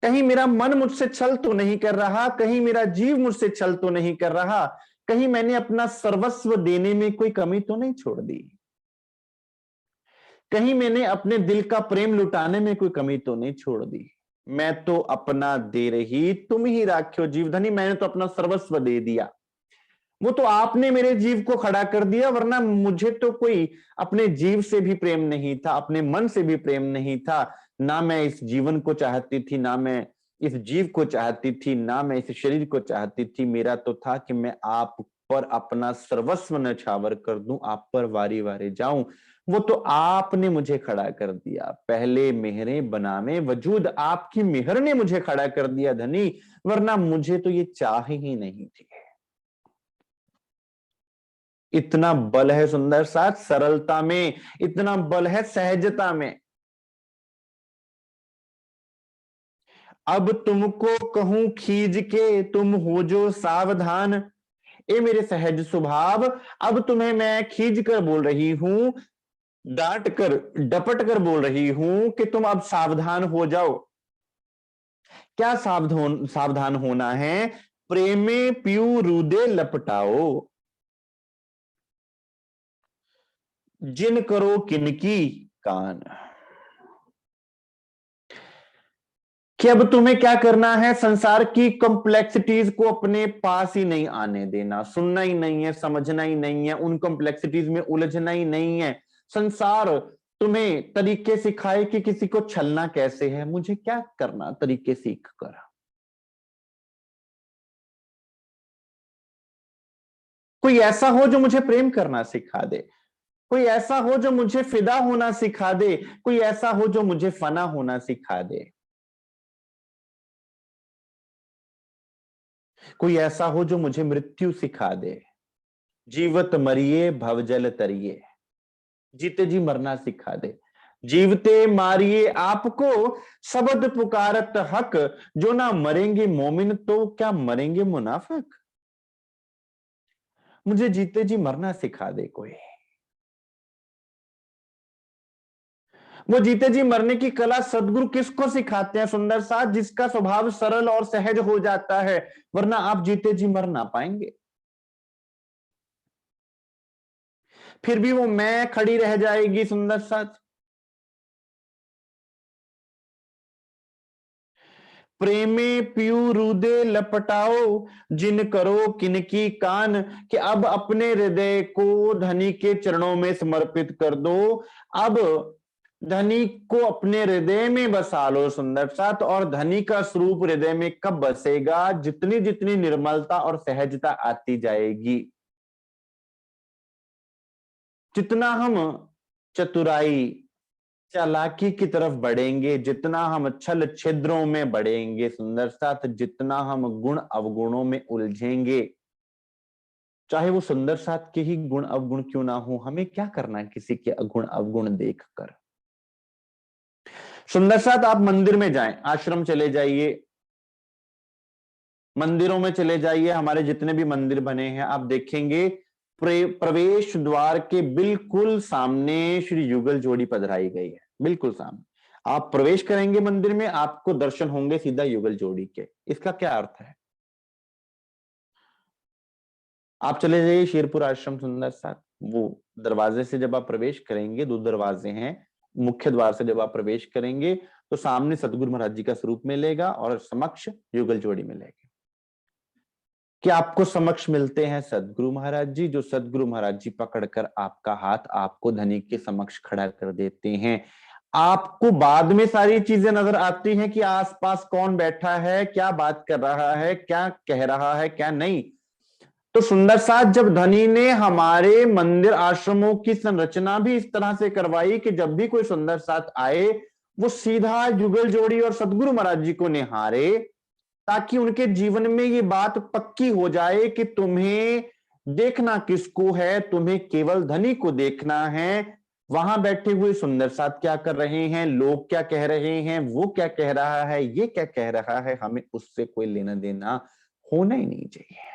कहीं मेरा मन मुझसे छल तो नहीं कर रहा, कहीं मेरा जीव मुझसे छल तो नहीं कर रहा, कहीं मैंने अपना सर्वस्व देने में कोई कमी तो नहीं छोड़ दी, कहीं मैंने अपने दिल का प्रेम लुटाने में कोई कमी तो नहीं छोड़ दी। मैं तो अपना दे रही, तुम ही राख्यो जीवधनी, मैंने तो अपना सर्वस्व दे दिया। वो तो आपने मेरे जीव को खड़ा कर दिया, वरना मुझे तो कोई अपने जीव से भी प्रेम नहीं था, अपने मन से भी प्रेम नहीं था। ना मैं इस जीवन को चाहती थी, ना मैं इस जीव को चाहती थी, ना मैं इस शरीर को चाहती थी। मेरा तो था कि मैं आप पर अपना सर्वस्व न्यौछावर कर दूं, आप पर वारी वारी जाऊं। वो तो आपने मुझे खड़ा कर दिया। पहले मेहरे बनावे वजूद, आपकी मेहर ने मुझे खड़ा कर दिया धनी, वरना मुझे तो ये चाह ही नहीं थी। इतना बल है सुंदर साथ सरलता में, इतना बल है सहजता में। अब तुमको कहूं खींच के तुम हो जो सावधान, ए मेरे सहज स्वभाव, अब तुम्हें मैं खींच कर बोल रही हूं, डांट कर डपट कर बोल रही हूं कि तुम अब सावधान हो जाओ। क्या सावधान होना है? प्रेमे पीऊ रूदे लपटाओ, जिन करो किनकी कान। कि अब तुम्हें क्या करना है? संसार की कॉम्प्लेक्सिटीज को अपने पास ही नहीं आने देना, सुनना ही नहीं है, समझना ही नहीं है, उन कॉम्प्लेक्सिटीज में उलझना ही नहीं है। संसार तुम्हें तरीके सिखाए कि किसी को छलना कैसे है, मुझे क्या करना तरीके सीख कर। कोई ऐसा हो जो मुझे प्रेम करना सिखा दे, कोई ऐसा हो जो मुझे फिदा होना सिखा दे, कोई ऐसा हो जो मुझे फना होना सिखा दे, कोई ऐसा हो जो मुझे मृत्यु सिखा दे। जीवत मरिए भवजल तरिए, जीते जी मरना सिखा दे। जीवते मारिए आपको शब्द पुकारत हक, जो ना मरेंगे मोमिन तो क्या मरेंगे मुनाफिक। मुझे जीते जी मरना सिखा दे कोई। वो जीते जी मरने की कला सदगुरु किसको सिखाते हैं सुंदर साथ? जिसका स्वभाव सरल और सहज हो जाता है, वरना आप जीते जी मर ना पाएंगे। फिर भी वो मैं खड़ी रह जाएगी सुंदर साथ। प्रेमे पियू रूदे लपटाओ, जिन करो किनकी कान। कि अब अपने हृदय को धनी के चरणों में समर्पित कर दो। अब धनी को अपने हृदय में बसा लो सुंदर साथ। और धनी का स्वरूप हृदय में कब बसेगा? जितनी जितनी निर्मलता और सहजता आती जाएगी, जितना हम चतुराई चालाकी की तरफ बढ़ेंगे, जितना हम छल छिद्रों में बढ़ेंगे सुंदर साथ, जितना हम गुण अवगुणों में उलझेंगे, चाहे वो सुंदर साथ के ही गुण अवगुण क्यों ना हो, हमें क्या करना है किसी के गुण अवगुण देखकर। सुंदर साथ आप मंदिर में जाएं, आश्रम चले जाइए, मंदिरों में चले जाइए, हमारे जितने भी मंदिर बने हैं आप देखेंगे प्रवेश द्वार के बिल्कुल सामने श्री युगल जोड़ी पधराई गई है। बिल्कुल सामने आप प्रवेश करेंगे मंदिर में, आपको दर्शन होंगे सीधा युगल जोड़ी के। इसका क्या अर्थ है? आप चले जाइए शेरपुर आश्रम सुंदर साथ, वो दरवाजे से जब आप प्रवेश करेंगे, दो दरवाजे हैं, मुख्य द्वार से जब आप प्रवेश करेंगे तो सामने सतगुरु महाराज जी का स्वरूप मिलेगा और समक्ष युगल जोड़ी मिलेगी। कि आपको समक्ष मिलते हैं सदगुरु महाराज जी, जो सदगुरु महाराज जी पकड़कर आपका हाथ आपको धनी के समक्ष खड़ा कर देते हैं। आपको बाद में सारी चीजें नजर आती हैं कि आसपास कौन बैठा है, क्या बात कर रहा है, क्या कह रहा है, क्या नहीं। तो सुंदर साथ जब धनी ने हमारे मंदिर आश्रमों की संरचना भी इस तरह से करवाई कि जब भी कोई सुंदर साथ आए वो सीधा जुगल जोड़ी और सदगुरु महाराज जी को निहारे, ताकि उनके जीवन में ये बात पक्की हो जाए कि तुम्हें देखना किसको है, तुम्हें केवल धनी को देखना है। वहां बैठे हुए सुंदर साथ क्या कर रहे हैं, लोग क्या कह रहे हैं, वो क्या कह रहा है, ये क्या कह रहा है, हमें उससे कोई लेना देना होना ही नहीं चाहिए।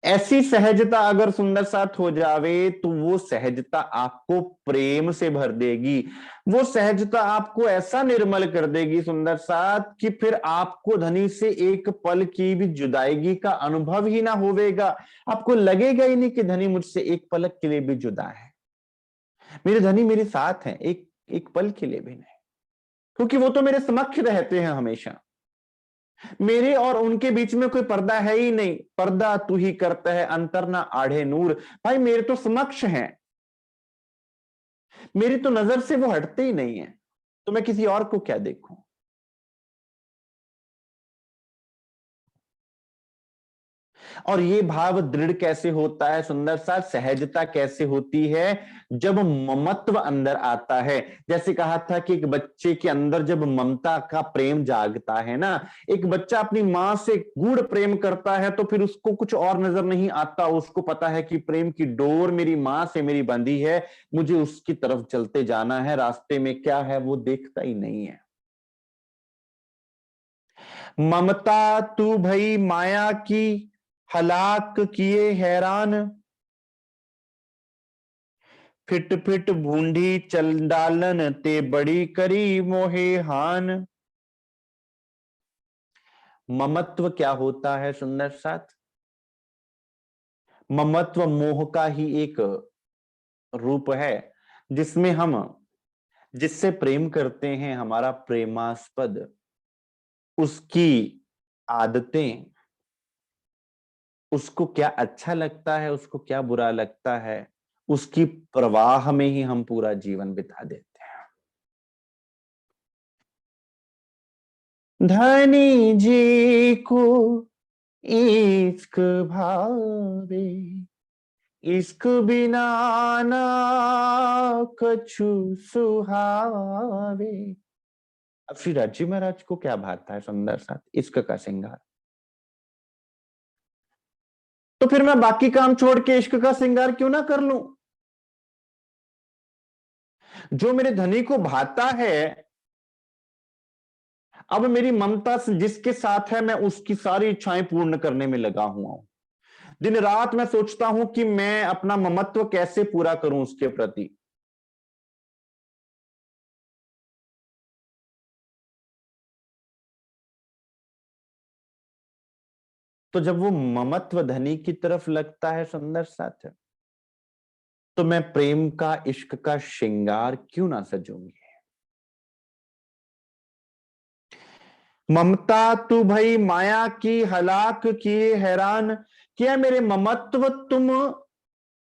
ऐसी सहजता अगर सुंदर साथ हो जावे तो वो सहजता आपको प्रेम से भर देगी। वो सहजता आपको ऐसा निर्मल कर देगी सुंदर साथ कि फिर आपको धनी से एक पल की भी जुदाई का अनुभव ही ना होवेगा। आपको लगेगा ही नहीं कि धनी मुझसे एक पलक के लिए भी जुदा है, मेरे धनी मेरे साथ हैं, एक एक पल के लिए भी नहीं, क्योंकि वो तो मेरे समक्ष रहते हैं हमेशा। मेरे और उनके बीच में कोई पर्दा है ही नहीं, पर्दा तू ही करता है अंतर ना आढ़े नूर। भाई मेरे तो समक्ष हैं, मेरी तो नजर से वो हटते ही नहीं है, तो मैं किसी और को क्या देखूं। और ये भाव दृढ़ कैसे होता है सुंदर सा, सहजता कैसे होती है, जब ममत्व अंदर आता है। जैसे कहा था कि एक बच्चे के अंदर जब ममता का प्रेम जागता है ना, एक बच्चा अपनी मां से गूढ़ प्रेम करता है तो फिर उसको कुछ और नजर नहीं आता, उसको पता है कि प्रेम की डोर मेरी मां से मेरी बंधी है, मुझे उसकी तरफ चलते जाना है, रास्ते में क्या है वो देखता ही नहीं है। ममता तू भई माया की हलाक किए हैरान, फिट फिट भूंडी चंडालन ते बड़ी करी मोहे हान। ममत्व क्या होता है सुंदर साथ, ममत्व मोह का ही एक रूप है, जिसमें हम जिससे प्रेम करते हैं, हमारा प्रेमास्पद, उसकी आदतें, उसको क्या अच्छा लगता है, उसको क्या बुरा लगता है, उसकी प्रवाह में ही हम पूरा जीवन बिता देते हैं। धनी जी को इश्क भावे, इश्क बिना ना कछु सुहावे। अब श्री राजी महाराज को क्या भाता है सुंदर साथ, इश्क का श्रृंगार। तो फिर मैं बाकी काम छोड़ के इश्क का श्रृंगार क्यों ना कर लूं। जो मेरे धनी को भाता है, अब मेरी ममता से जिसके साथ है मैं उसकी सारी इच्छाएं पूर्ण करने में लगा हुआ हूं। दिन रात मैं सोचता हूं कि मैं अपना ममत्व कैसे पूरा करूं उसके प्रति। तो जब वो ममत्व धनी की तरफ लगता है सुंदर साथ, तो मैं प्रेम का इश्क का श्रृंगार क्यों ना सजूंगी। ममता तू भई माया की हलाक किए हैरान, क्या मेरे ममत्व तुम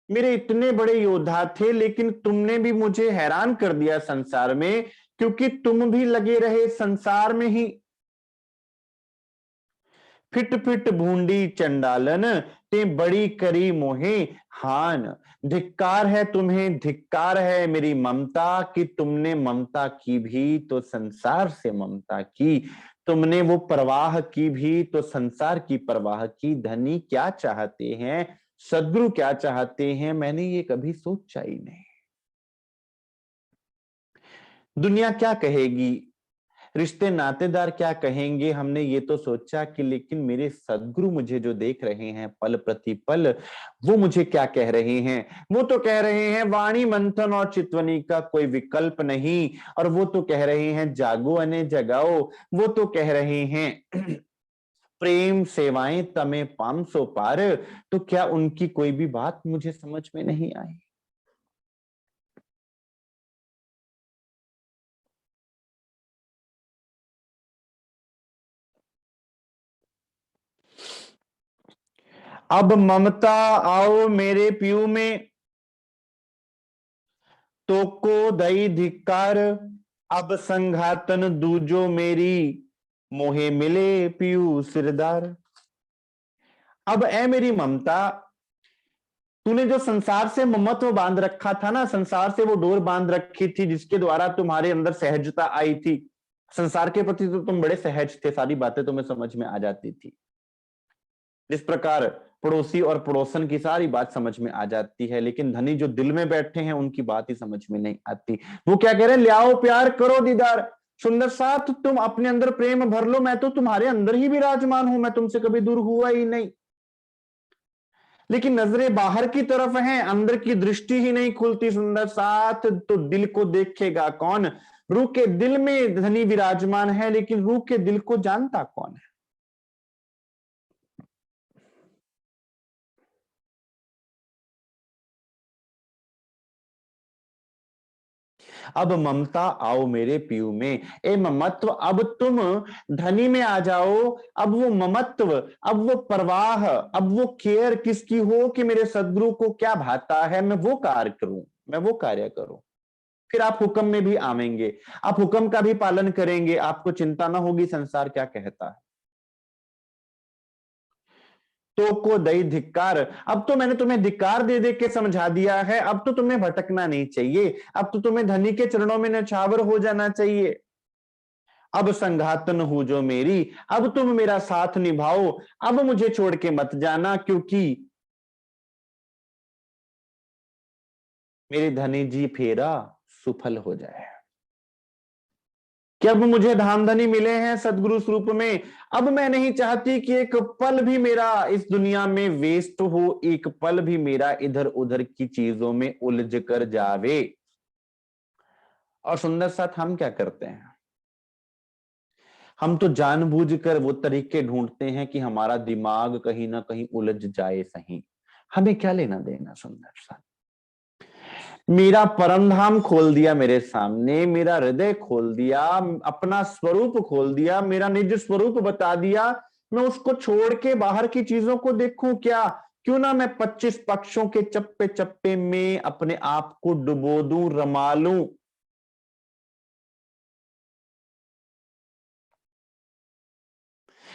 मेरे इतने बड़े योद्धा थे, लेकिन तुमने भी मुझे हैरान कर दिया संसार में, क्योंकि तुम भी लगे रहे संसार में ही। फिट फिट भूंडी चंडालन ते बड़ी करी मोहे हान। धिक्कार है तुम्हें, धिक्कार है मेरी ममता कि तुमने ममता की भी तो संसार से ममता की, तुमने वो परवाह की भी तो संसार की परवाह की। धनी क्या चाहते हैं, सद्गुरु क्या चाहते हैं, मैंने ये कभी सोचा ही नहीं। दुनिया क्या कहेगी, रिश्ते नातेदार क्या कहेंगे, हमने ये तो सोचा कि लेकिन मेरे सदगुरु मुझे जो देख रहे हैं पल प्रति पल, वो मुझे क्या कह रहे हैं। वो तो कह रहे हैं वाणी मंथन और चितवनी का कोई विकल्प नहीं, और वो तो कह रहे हैं जागो अने जगाओ। वो तो कह रहे हैं प्रेम सेवाएं तमें 500 पार। तो क्या उनकी कोई भी बात मुझे समझ में नहीं आई। अब ममता आओ मेरे पीऊ में, तो को दई धिक्कार। अब संघातन दूजो मेरी, मोहे मिले पीऊ सिरदार। अब ए मेरी ममता, तूने जो संसार से ममत्व बांध रखा था ना, संसार से वो डोर बांध रखी थी जिसके द्वारा तुम्हारे अंदर सहजता आई थी। संसार के प्रति तो तुम बड़े सहज थे, सारी बातें तुम्हें समझ में आ जाती थी। जिस प्रकार पड़ोसी और पड़ोसन की सारी बात समझ में आ जाती है, लेकिन धनी जो दिल में बैठे हैं उनकी बात ही समझ में नहीं आती। वो क्या कह रहे हैं, ले आओ प्यार करो दीदार। सुंदर साथ तुम अपने अंदर प्रेम भर लो, मैं तो तुम्हारे अंदर ही विराजमान हूं, मैं तुमसे कभी दूर हुआ ही नहीं। लेकिन नजरें बाहर की तरफ हैं, अंदर की दृष्टि ही नहीं खुलती। सुंदर साथ तो दिल को देखेगा कौन। रूह के दिल में धनी विराजमान है, लेकिन रूह के दिल को जानता कौन है। अब ममता आओ मेरे पीऊ में, ए ममत्व अब तुम धनी में आ जाओ। अब वो ममत्व, अब वो परवाह, अब वो केयर किसकी हो कि मेरे सदगुरु को क्या भाता है, मैं वो कार्य करूं, मैं वो कार्य करूं। फिर आप हुक्म में भी आवेंगे, आप हुक्म का भी पालन करेंगे, आपको चिंता ना होगी संसार क्या कहता है। तो को दई धिक्कार। अब तो मैंने तुम्हें धिक्कार दे दे के समझा दिया है, अब तो तुम्हें भटकना नहीं चाहिए, अब तो तुम्हें धनी के चरणों में नछावर हो जाना चाहिए। अब संघातन हो जो मेरी, अब तुम मेरा साथ निभाओ, अब मुझे छोड़ के मत जाना, क्योंकि मेरे धनी जी फेरा सुफल हो जाए। कि अब मुझे धाम धनी मिले हैं सदगुरु स्वरूप में, अब मैं नहीं चाहती कि एक पल भी मेरा इस दुनिया में वेस्ट हो, एक पल भी मेरा इधर उधर की चीजों में उलझ कर जावे। और सुंदर साथ हम क्या करते हैं, हम तो जानबूझकर वो तरीके ढूंढते हैं कि हमारा दिमाग कहीं ना कहीं उलझ जाए सही। हमें क्या लेना देना सुंदर सा। मेरा परम धाम खोल दिया मेरे सामने, मेरा हृदय खोल दिया, अपना स्वरूप खोल दिया, मेरा निज स्वरूप बता दिया। मैं उसको छोड़ के बाहर की चीजों को देखूं क्या? क्यों ना मैं 25 पक्षों के चप्पे चप्पे में अपने आप को डुबो दूं, रमा लूं।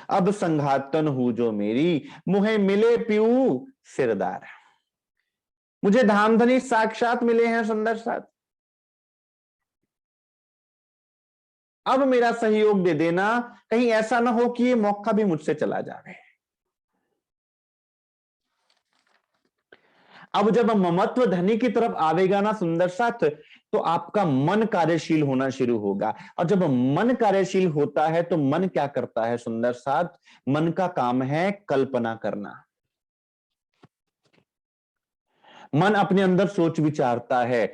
अब संघातन हूं जो मेरी, मुहे मिले पीऊ सिरदार। मुझे धामधनी साक्षात मिले हैं सुंदर साथ। अब मेरा सहयोग दे देना, कहीं ऐसा ना हो कि ये मौका भी मुझसे चला जाए। अब जब ममत्व धनी की तरफ आवेगा ना सुंदर साथ, तो आपका मन कार्यशील होना शुरू होगा। और जब मन कार्यशील होता है तो मन क्या करता है सुंदर साथ, मन का काम है कल्पना करना। मन अपने अंदर सोच विचारता है,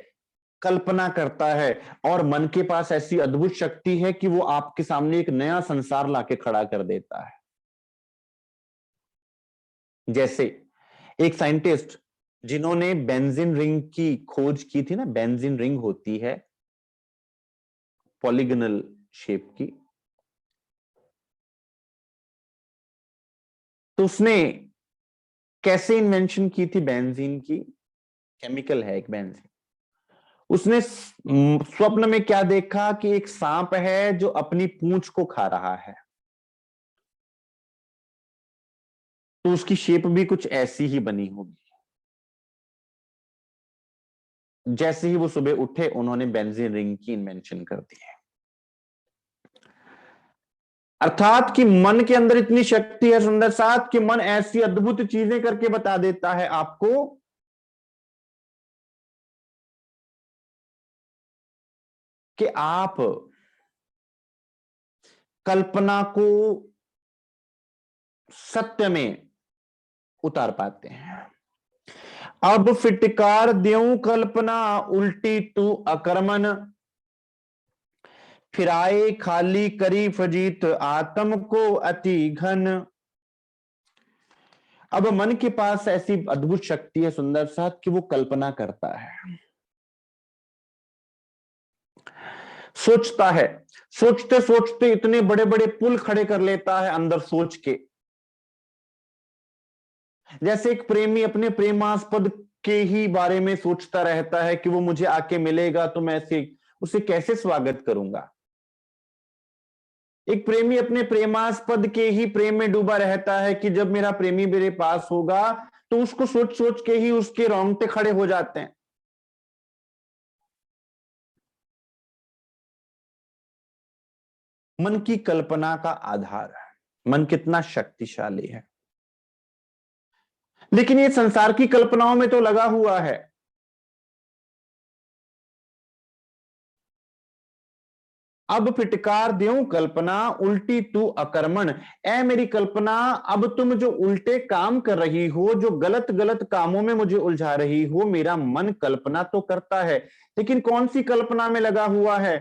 कल्पना करता है, और मन के पास ऐसी अद्भुत शक्ति है कि वो आपके सामने एक नया संसार लाके खड़ा कर देता है। जैसे एक साइंटिस्ट जिन्होंने बेंजीन रिंग की खोज की थी ना, बेंजीन रिंग होती है पॉलीगनल शेप की, तो उसने कैसे इन्वेंशन की थी बेंजीन की? केमिकल है एक बेंजीन। उसने स्वप्न में क्या देखा कि एक सांप है जो अपनी पूंछ को खा रहा है, तो उसकी शेप भी कुछ ऐसी ही बनी होगी। जैसे ही वो सुबह उठे, उन्होंने बेंजीन रिंग की इन्वेंशन कर दी है। अर्थात कि मन के अंदर इतनी शक्ति है सुंदर साथ, कि मन ऐसी अद्भुत चीजें करके बता देता है आपको कि आप कल्पना को सत्य में उतार पाते हैं। अब फिटकार देऊं कल्पना उल्टी तू अकर्मन, फिर आए खाली करी फजीत आत्म को अति घन। अब मन के पास ऐसी अद्भुत शक्ति है सुंदर साथ कि वो कल्पना करता है, सोचता है, सोचते सोचते इतने बड़े बड़े पुल खड़े कर लेता है अंदर सोच के। जैसे एक प्रेमी अपने प्रेमास्पद के ही बारे में सोचता रहता है कि वो मुझे आके मिलेगा तो मैं उसे कैसे स्वागत करूंगा। एक प्रेमी अपने प्रेमास्पद के ही प्रेम में डूबा रहता है कि जब मेरा प्रेमी मेरे पास होगा तो उसको सोच सोच के ही उसके रोंगटे खड़े हो जाते हैं। मन की कल्पना का आधार है, मन कितना शक्तिशाली है, लेकिन ये संसार की कल्पनाओं में तो लगा हुआ है। अब फिटकार द्यूं कल्पना उल्टी तू अकर्मण। ऐ मेरी कल्पना, अब तुम जो उल्टे काम कर रही हो, जो गलत गलत कामों में मुझे उलझा रही हो, मेरा मन कल्पना तो करता है, लेकिन कौन सी कल्पना में लगा हुआ है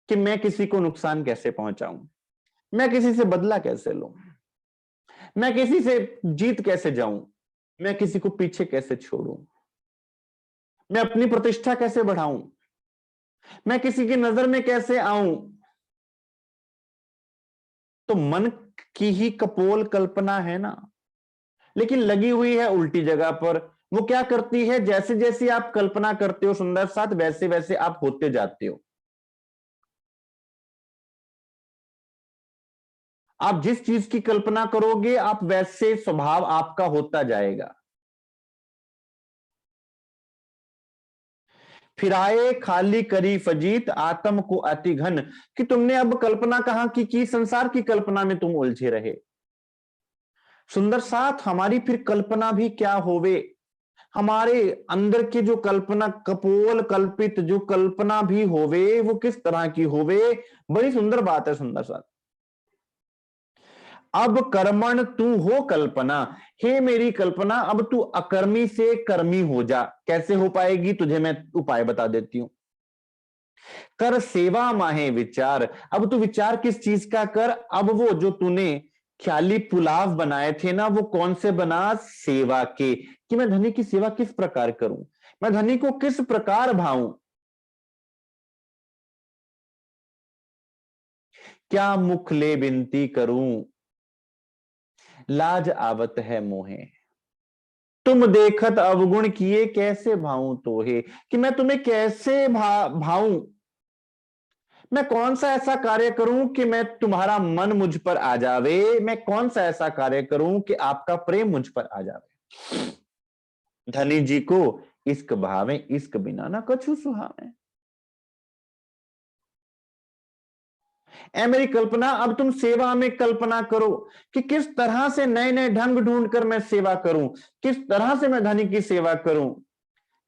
कि मैं किसी को नुकसान कैसे पहुंचाऊं, मैं किसी से बदला कैसे लूं, मैं किसी से जीत कैसे जाऊं, मैं किसी को पीछे कैसे छोड़ूं, मैं अपनी प्रतिष्ठा कैसे बढ़ाऊं, मैं किसी की नजर में कैसे आऊं। तो मन की ही कपोल कल्पना है ना, लेकिन लगी हुई है उल्टी जगह पर। वो क्या करती है, जैसे जैसे आप कल्पना करते हो सुंदर साथ, वैसे वैसे आप होते जाते हो। आप जिस चीज की कल्पना करोगे आप वैसे स्वभाव आपका होता जाएगा। फिराए खाली करी फजीत आत्म को अति घन, कि तुमने अब कल्पना कहां की संसार की कल्पना में तुम उलझे रहे। सुंदर साथ हमारी फिर कल्पना भी क्या होवे, हमारे अंदर के जो कल्पना कपोल कल्पित जो कल्पना भी होवे वो किस तरह की होवे। बड़ी सुंदर बात है सुंदर साथ। अब कर्मण तू हो कल्पना, हे मेरी कल्पना अब तू अकर्मी से कर्मी हो जा। कैसे हो पाएगी, तुझे मैं उपाय बता देती हूं। कर सेवा माहे विचार, अब तू विचार किस चीज का कर, अब वो जो तूने ख्याली पुलाव बनाए थे ना, वो कौन से बना, सेवा के, कि मैं धनी की सेवा किस प्रकार करूं, मैं धनी को किस प्रकार भाऊं। क्या मुख ले विनती करूं, लाज आवत है मोहे, तुम देखत अवगुण किए कैसे भाऊं तोहे, कि मैं तुम्हें कैसे भाऊं, मैं कौन सा ऐसा कार्य करूं कि मैं तुम्हारा मन मुझ पर आ जावे, मैं कौन सा ऐसा कार्य करूं कि आपका प्रेम मुझ पर आ जावे। धनी जी को इश्क भावे, इश्क बिना ना कछु सुहावे। ऐ मेरी कल्पना अब तुम सेवा में कल्पना करो कि किस तरह से नए नए ढंग ढूंढ कर मैं सेवा करूं, किस तरह से मैं धनी की सेवा करूं,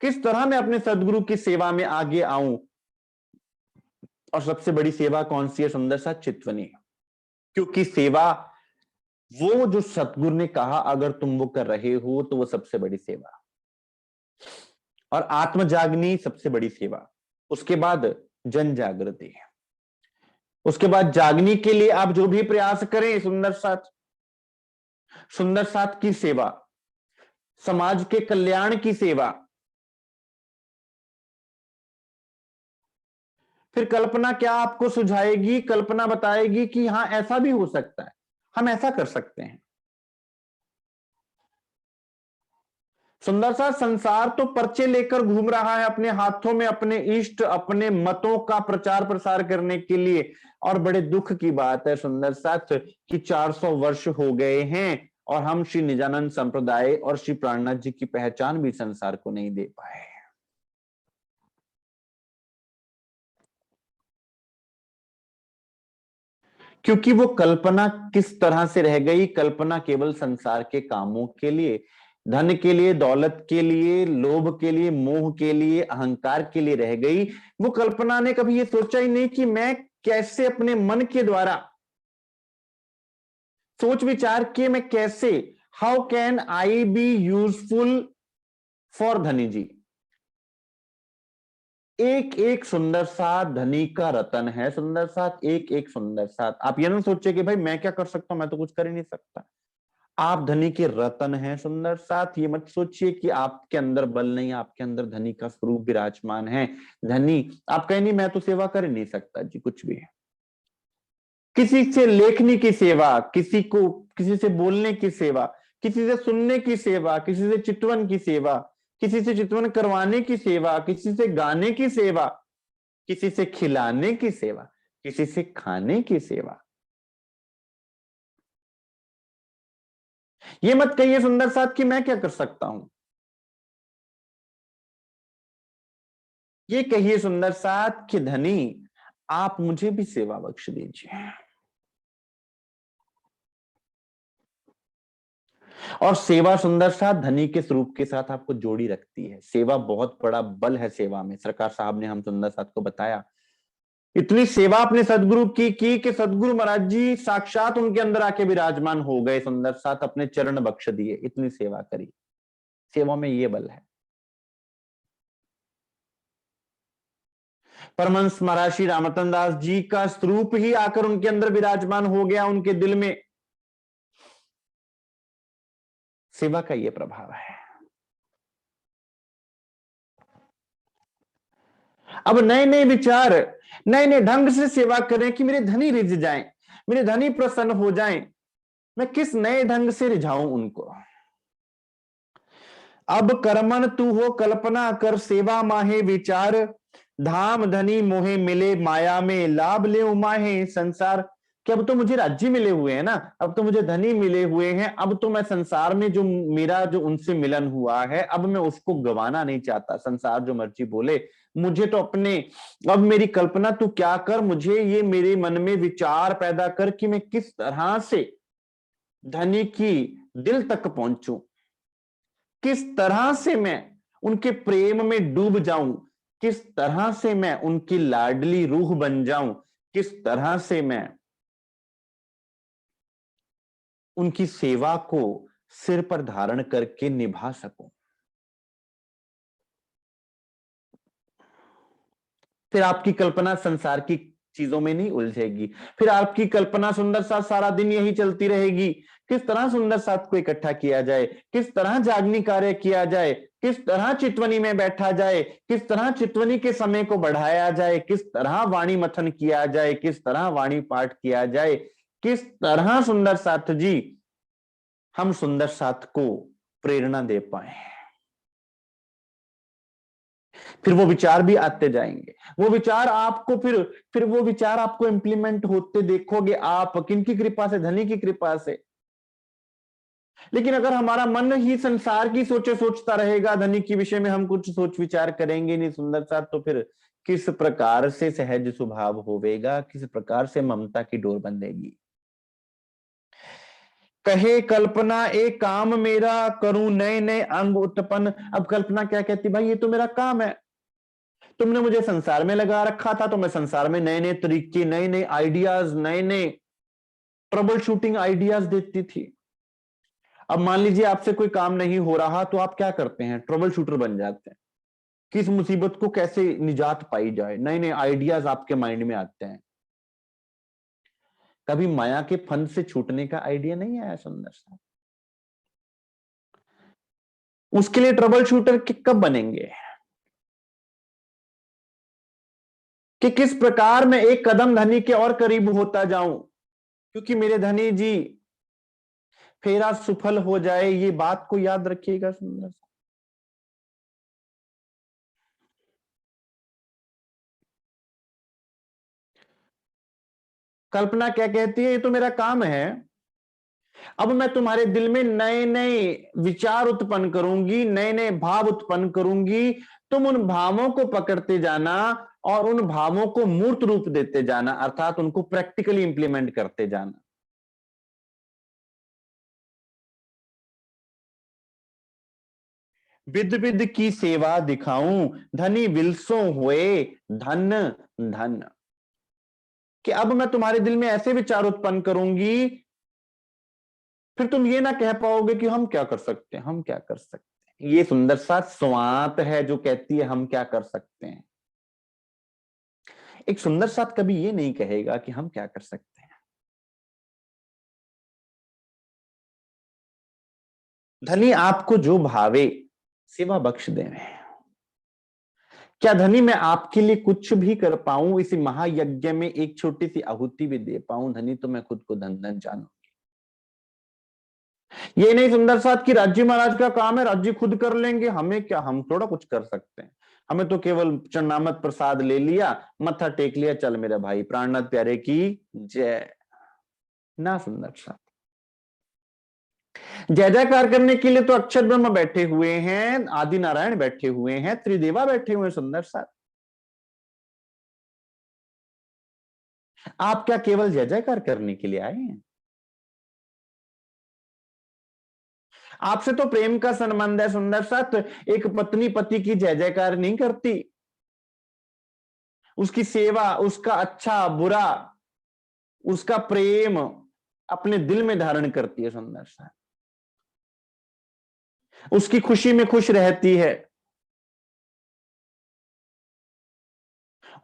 किस तरह मैं अपने सदगुरु की सेवा में आगे आऊं। और सबसे बड़ी सेवा कौन सी है सुंदर सा, चितवनी। क्योंकि सेवा वो जो सतगुरु ने कहा अगर तुम वो कर रहे हो तो वो सबसे बड़ी सेवा। और आत्म जागनी सबसे बड़ी सेवा, उसके बाद जन जागृति, उसके बाद जागने के लिए आप जो भी प्रयास करें, सुंदर साथ की सेवा, समाज के कल्याण की सेवा। फिर कल्पना क्या आपको सुझाएगी, कल्पना बताएगी कि हाँ ऐसा भी हो सकता है, हम ऐसा कर सकते हैं। सुंदर सा संसार तो पर्चे लेकर घूम रहा है अपने हाथों में, अपने इष्ट अपने मतों का प्रचार प्रसार करने के लिए। और बड़े दुख की बात है सुंदर साथ कि 400 वर्ष हो गए हैं और हम श्री निजानंद संप्रदाय और श्री प्राणनाथ जी की पहचान भी संसार को नहीं दे पाए। क्योंकि वो कल्पना किस तरह से रह गई, कल्पना केवल संसार के कामों के लिए, धन के लिए, दौलत के लिए, लोभ के लिए, मोह के लिए, अहंकार के लिए रह गई। वो कल्पना ने कभी ये सोचा ही नहीं कि मैं कैसे अपने मन के द्वारा सोच विचार के मैं कैसे, how can I be useful for धनी जी। एक एक सुंदर साथ धनी का रतन है, सुंदर साथ एक एक सुंदर साथ। आप ये ना सोचे कि भाई मैं क्या कर सकता हूं, मैं तो कुछ कर ही नहीं सकता। आप धनी के रतन हैं सुंदर साथ। ये मत सोचिए कि आपके अंदर बल नहीं, आपके अंदर धनी का स्वरूप विराजमान है। धनी आप कहें नहीं मैं तो सेवा कर ही नहीं सकता जी, कुछ भी है। किसी से लेखनी की सेवा, किसी को किसी से बोलने की सेवा, किसी से सुनने की सेवा, किसी से चितवन की सेवा, किसी से चितवन करवाने की सेवा, किसी से गाने की सेवा, किसी से खिलाने की सेवा, किसी से खाने की सेवा। ये मत कहिए सुंदर साथ कि मैं क्या कर सकता हूं, ये कहिए सुंदर साथ कि धनी आप मुझे भी सेवा बख्श दीजिए। और सेवा सुंदर साथ धनी के स्वरूप के साथ आपको जोड़ी रखती है। सेवा बहुत बड़ा बल है सेवा में। सरकार साहब ने हम सुंदर साथ को बताया, इतनी सेवा अपने सदगुरु की कि सदगुरु महाराज जी साक्षात उनके अंदर आके विराजमान हो गए। सुंदर साथ अपने चरण बख्श दिए, इतनी सेवा करी। सेवा में ये बल है। परमहंस महाराज श्री रामरतन दास जी का स्वरूप ही आकर उनके अंदर विराजमान हो गया, उनके दिल में। सेवा का ये प्रभाव है। अब नए नए विचार, नए नए ढंग से सेवा करें कि मेरे धनी रिझ जाएं, मेरे धनी प्रसन्न हो जाएं। मैं किस नए ढंग से रिझाऊं उनको। अब कर्मन तू हो कल्पना कर, सेवा माहे विचार, धाम धनी मोहे मिले, माया में लाभ ले उमाहे संसार। कि अब तो मुझे राज्य मिले हुए हैं ना, अब तो मुझे धनी मिले हुए हैं, अब तो मैं संसार में जो मेरा जो उनसे मिलन हुआ है, अब मैं उसको गंवाना नहीं चाहता। संसार जो मर्जी बोले, मुझे तो अपने, अब मेरी कल्पना तू क्या कर, मुझे ये मेरे मन में विचार पैदा कर कि मैं किस तरह से धनी की दिल तक पहुंचूं, किस तरह से मैं उनके प्रेम में डूब जाऊं, किस तरह से मैं उनकी लाडली रूह बन जाऊं, किस तरह से मैं उनकी सेवा को सिर पर धारण करके निभा सकूं। फिर आपकी कल्पना संसार की चीजों में नहीं उलझेगी। फिर आपकी कल्पना सुंदर साथ सारा दिन यही चलती रहेगी, किस तरह सुंदर साथ को इकट्ठा किया जाए, किस तरह जागनी कार्य किया जाए, किस तरह चितवनी में बैठा जाए, किस तरह चितवनी के समय को बढ़ाया जाए, किस तरह वाणी मथन किया जाए, किस तरह वाणी पाठ किया जाए, किस तरह सुंदर साथ जी हम सुंदर साथ को प्रेरणा दे पाए। फिर वो विचार भी आते जाएंगे, वो विचार आपको फिर वो विचार आपको इंप्लीमेंट होते देखोगे आप। किनकी कृपा से? धनी की कृपा से। लेकिन अगर हमारा मन ही संसार की सोचे सोचता रहेगा, धनी के विषय में हम कुछ सोच विचार करेंगे नहीं सुंदर साथ, तो फिर किस प्रकार से सहज स्वभाव होवेगा, किस प्रकार से ममता की डोर बंधेगी। कहे कल्पना एक काम मेरा, करूं नए नए अंग उत्पन्न। अब कल्पना क्या कहती, भाई ये तो मेरा काम है, तुमने मुझे संसार में लगा रखा था, तो मैं संसार में नए नए तरीके, नए नए आइडियाज, नए नए ट्रबल शूटिंग आइडियाज देती थी। अब मान लीजिए आपसे कोई काम नहीं हो रहा, तो आप क्या करते हैं? ट्रबल शूटर बन जाते हैं। किस मुसीबत को कैसे निजात पाई जाए, नए नए आइडियाज आपके माइंड में आते हैं। कभी माया के फंद से छूटने का आइडिया नहीं आया सुंदर सा? उसके लिए ट्रबल शूटर कब बनेंगे? कि किस प्रकार मैं एक कदम धनी के और करीब होता जाऊं, क्योंकि मेरे धनी जी फेरा सुफल हो जाए। ये बात को याद रखिएगा सुंदर सा। कल्पना क्या कहती है, ये तो मेरा काम है, अब मैं तुम्हारे दिल में नए नए विचार उत्पन्न करूंगी, नए नए भाव उत्पन्न करूंगी। तुम उन भावों को पकड़ते जाना और उन भावों को मूर्त रूप देते जाना, अर्थात उनको प्रैक्टिकली इंप्लीमेंट करते जाना। विद विद की सेवा दिखाऊं, धनी विलसों हुए धन धन। कि अब मैं तुम्हारे दिल में ऐसे विचार उत्पन्न करूंगी, फिर तुम ये ना कह पाओगे कि हम क्या कर सकते हैं, हम क्या कर सकते हैं। ये सुंदर सा स्वांत है जो कहती है हम क्या कर सकते हैं। एक सुंदर साथ कभी ये नहीं कहेगा कि हम क्या कर सकते हैं। धनी आपको जो भावे सेवा बख्श देवे। क्या धनी मैं आपके लिए कुछ भी कर पाऊं, इसी महायज्ञ में एक छोटी सी आहुति भी दे पाऊं, धनी तो मैं खुद को धन धन जानू। ये नहीं सुंदर साथ की राज्य महाराज का काम है, राज्य खुद कर लेंगे, हमें क्या, हम थोड़ा कुछ कर सकते हैं, हमें तो केवल चरणामृत प्रसाद ले लिया, मत्था टेक लिया, चल मेरे भाई, प्राणनाथ प्यारे की जय। ना सुंदर साथ, जय जयकार करने के लिए तो अक्षर ब्रह्म बैठे हुए हैं, आदि नारायण बैठे हुए हैं, त्रिदेवा बैठे हुए हैं सुंदर साथ। आप क्या केवल जय जयकार करने के लिए आए हैं? आपसे तो प्रेम का संबंध है सुंदर साथ, एक पत्नी पति की जय जयकार नहीं करती, उसकी सेवा, उसका अच्छा बुरा, उसका प्रेम अपने दिल में धारण करती है सुंदर साथ, उसकी खुशी में खुश रहती है।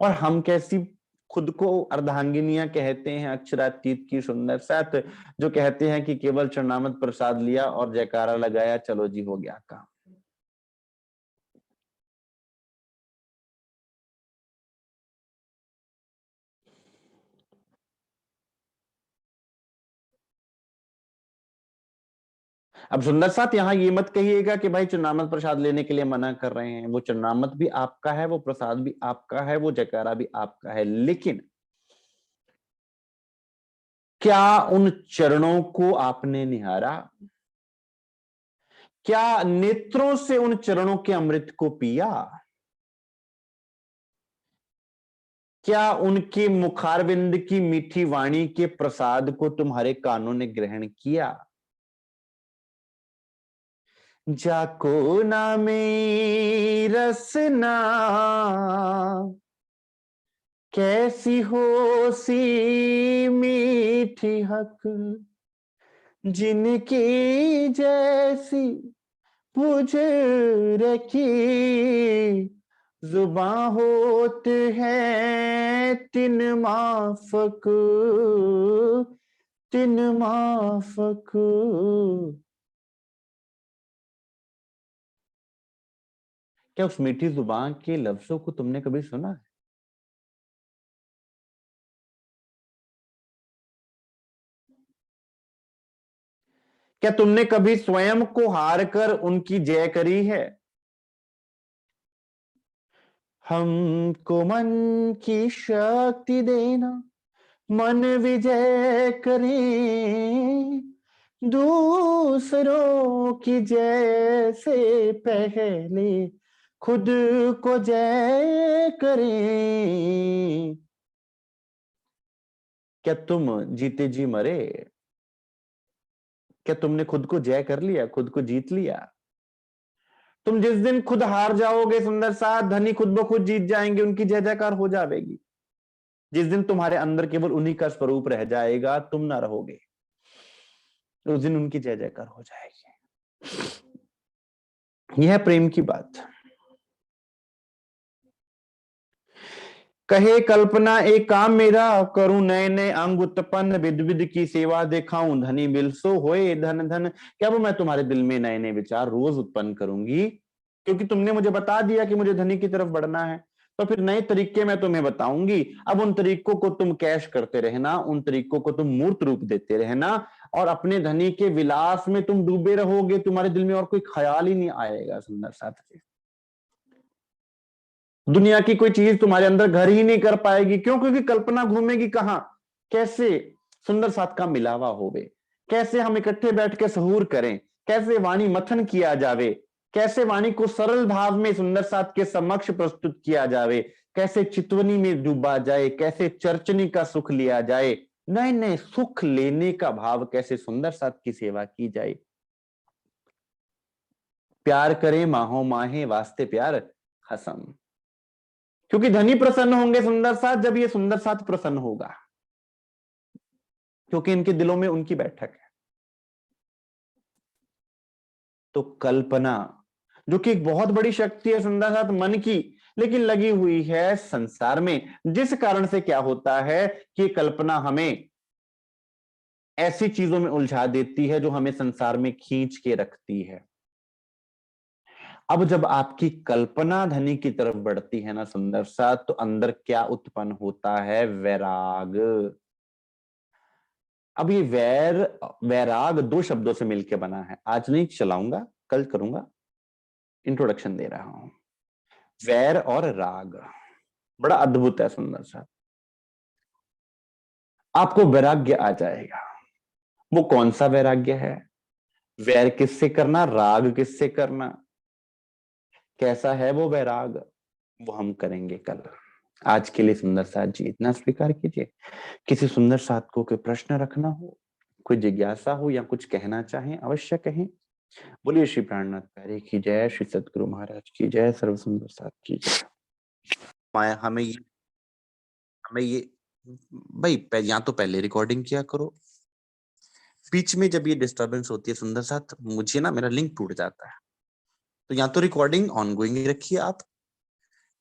और हम कैसी खुद को अर्धांगिनियां कहते हैं अक्षरातीत की सुंदर साथ, जो कहते हैं कि केवल चरणामृत प्रसाद लिया और जयकारा लगाया, चलो जी हो गया काम। अब सुंदर साथ यहां ये मत कहिएगा कि भाई चरणामृत प्रसाद लेने के लिए मना कर रहे हैं, वो चरणामृत भी आपका है, वो प्रसाद भी आपका है, वो जयकारा भी आपका है, लेकिन क्या उन चरणों को आपने निहारा? क्या नेत्रों से उन चरणों के अमृत को पिया? क्या उनके मुखारविंद की मीठी वाणी के प्रसाद को तुम्हारे कानों ने ग्रहण किया? जाको ना में रसना, कैसी हो सी मीठी हक, जिनकी जैसी बुझ रखी जुबां होते हैं तिन माफक, तिन माफक। क्या उस मीठी जुबान के लफ्जों को तुमने कभी सुना है? क्या तुमने कभी स्वयं को हार कर उनकी जय करी है? हमको मन की शक्ति देना, मन विजय करें, दूसरों की जय से पहले खुद को जय करें। क्या तुम जीते जी मरे? क्या तुमने खुद को जय कर लिया, खुद को जीत लिया? तुम जिस दिन खुद हार जाओगे सुंदर सा, धनी खुद ब खुद जीत जाएंगे, उनकी जय जयकार हो जाएगी। जिस दिन तुम्हारे अंदर केवल उन्हीं का स्वरूप रह जाएगा, तुम ना रहोगे, उस दिन उनकी जय जयकार हो जाएगी। यह है प्रेम की बात। कहे कल्पना एक काम मेरा, करूं नए नए अंग उत्पन्न, विध विध की सेवा दिखाऊं, धनी बिल सो होए धन धन। क्या वो मैं तुम्हारे दिल में नए नए विचार रोज उत्पन्न करूंगी? क्योंकि तुमने मुझे बता दिया कि मुझे धनी की तरफ बढ़ना है, तो फिर नए तरीके मैं तुम्हें बताऊंगी। अब उन तरीकों को तुम कैश करते रहना, उन तरीकों को तुम मूर्त रूप देते रहना, और अपने धनी के विलास में तुम डूबे रहोगे, तुम्हारे दिल में और कोई ख्याल ही नहीं आएगा सुंदर साथी। दुनिया की कोई चीज तुम्हारे अंदर घर ही नहीं कर पाएगी। क्यों? क्योंकि कल्पना घूमेगी कहां, कैसे सुंदर साथ का मिलावा होवे, कैसे हम इकट्ठे बैठ के सहूर करें, कैसे वाणी मथन किया जावे, कैसे वाणी को सरल भाव में सुंदर साथ के समक्ष प्रस्तुत किया जावे, कैसे चितवनी में डूबा जाए, कैसे चर्चनी का सुख लिया जाए, नए नए सुख लेने का भाव, कैसे सुंदर साथ की सेवा की जाए। प्यार करें माहो माहे वास्ते प्यार हसम। क्योंकि धनी प्रसन्न होंगे सुंदर साथ जब ये सुंदर साथ प्रसन्न होगा, क्योंकि इनके दिलों में उनकी बैठक है। तो कल्पना, जो कि एक बहुत बड़ी शक्ति है सुंदर साथ मन की, लेकिन लगी हुई है संसार में, जिस कारण से क्या होता है कि कल्पना हमें ऐसी चीजों में उलझा देती है जो हमें संसार में खींच के रखती है। अब जब आपकी कल्पना धनी की तरफ बढ़ती है ना सुंदर साथ, तो अंदर क्या उत्पन्न होता है? वैराग। अब ये वैराग दो शब्दों से मिलकर बना है। आज नहीं चलाऊंगा, कल करूंगा, इंट्रोडक्शन दे रहा हूं। वैर और राग बड़ा अद्भुत है, सुंदर सा। आपको वैराग्य आ जाएगा। वो कौन सा वैराग्य है? वैर किससे करना, राग किससे करना, कैसा है वो वैराग, वो हम करेंगे कल। आज के लिए सुंदर साथ जी इतना स्वीकार कीजिए। किसी सुंदर साथ को कोई प्रश्न रखना हो, कोई जिज्ञासा हो या कुछ कहना चाहें, अवश्य कहें। बोलिए श्री प्राणनाथ प्यारे की जय, श्री सतगुरु महाराज की जय, सर्व सुंदर साथ की जय। माया हमें ये भाई या तो पहले रिकॉर्डिंग किया करो, बीच में जब ये डिस्टरबेंस होती है सुंदर साथ, मुझे ना मेरा लिंक टूट जाता है। तो या तो रिकॉर्डिंग ऑनगोइंग रखिए आप,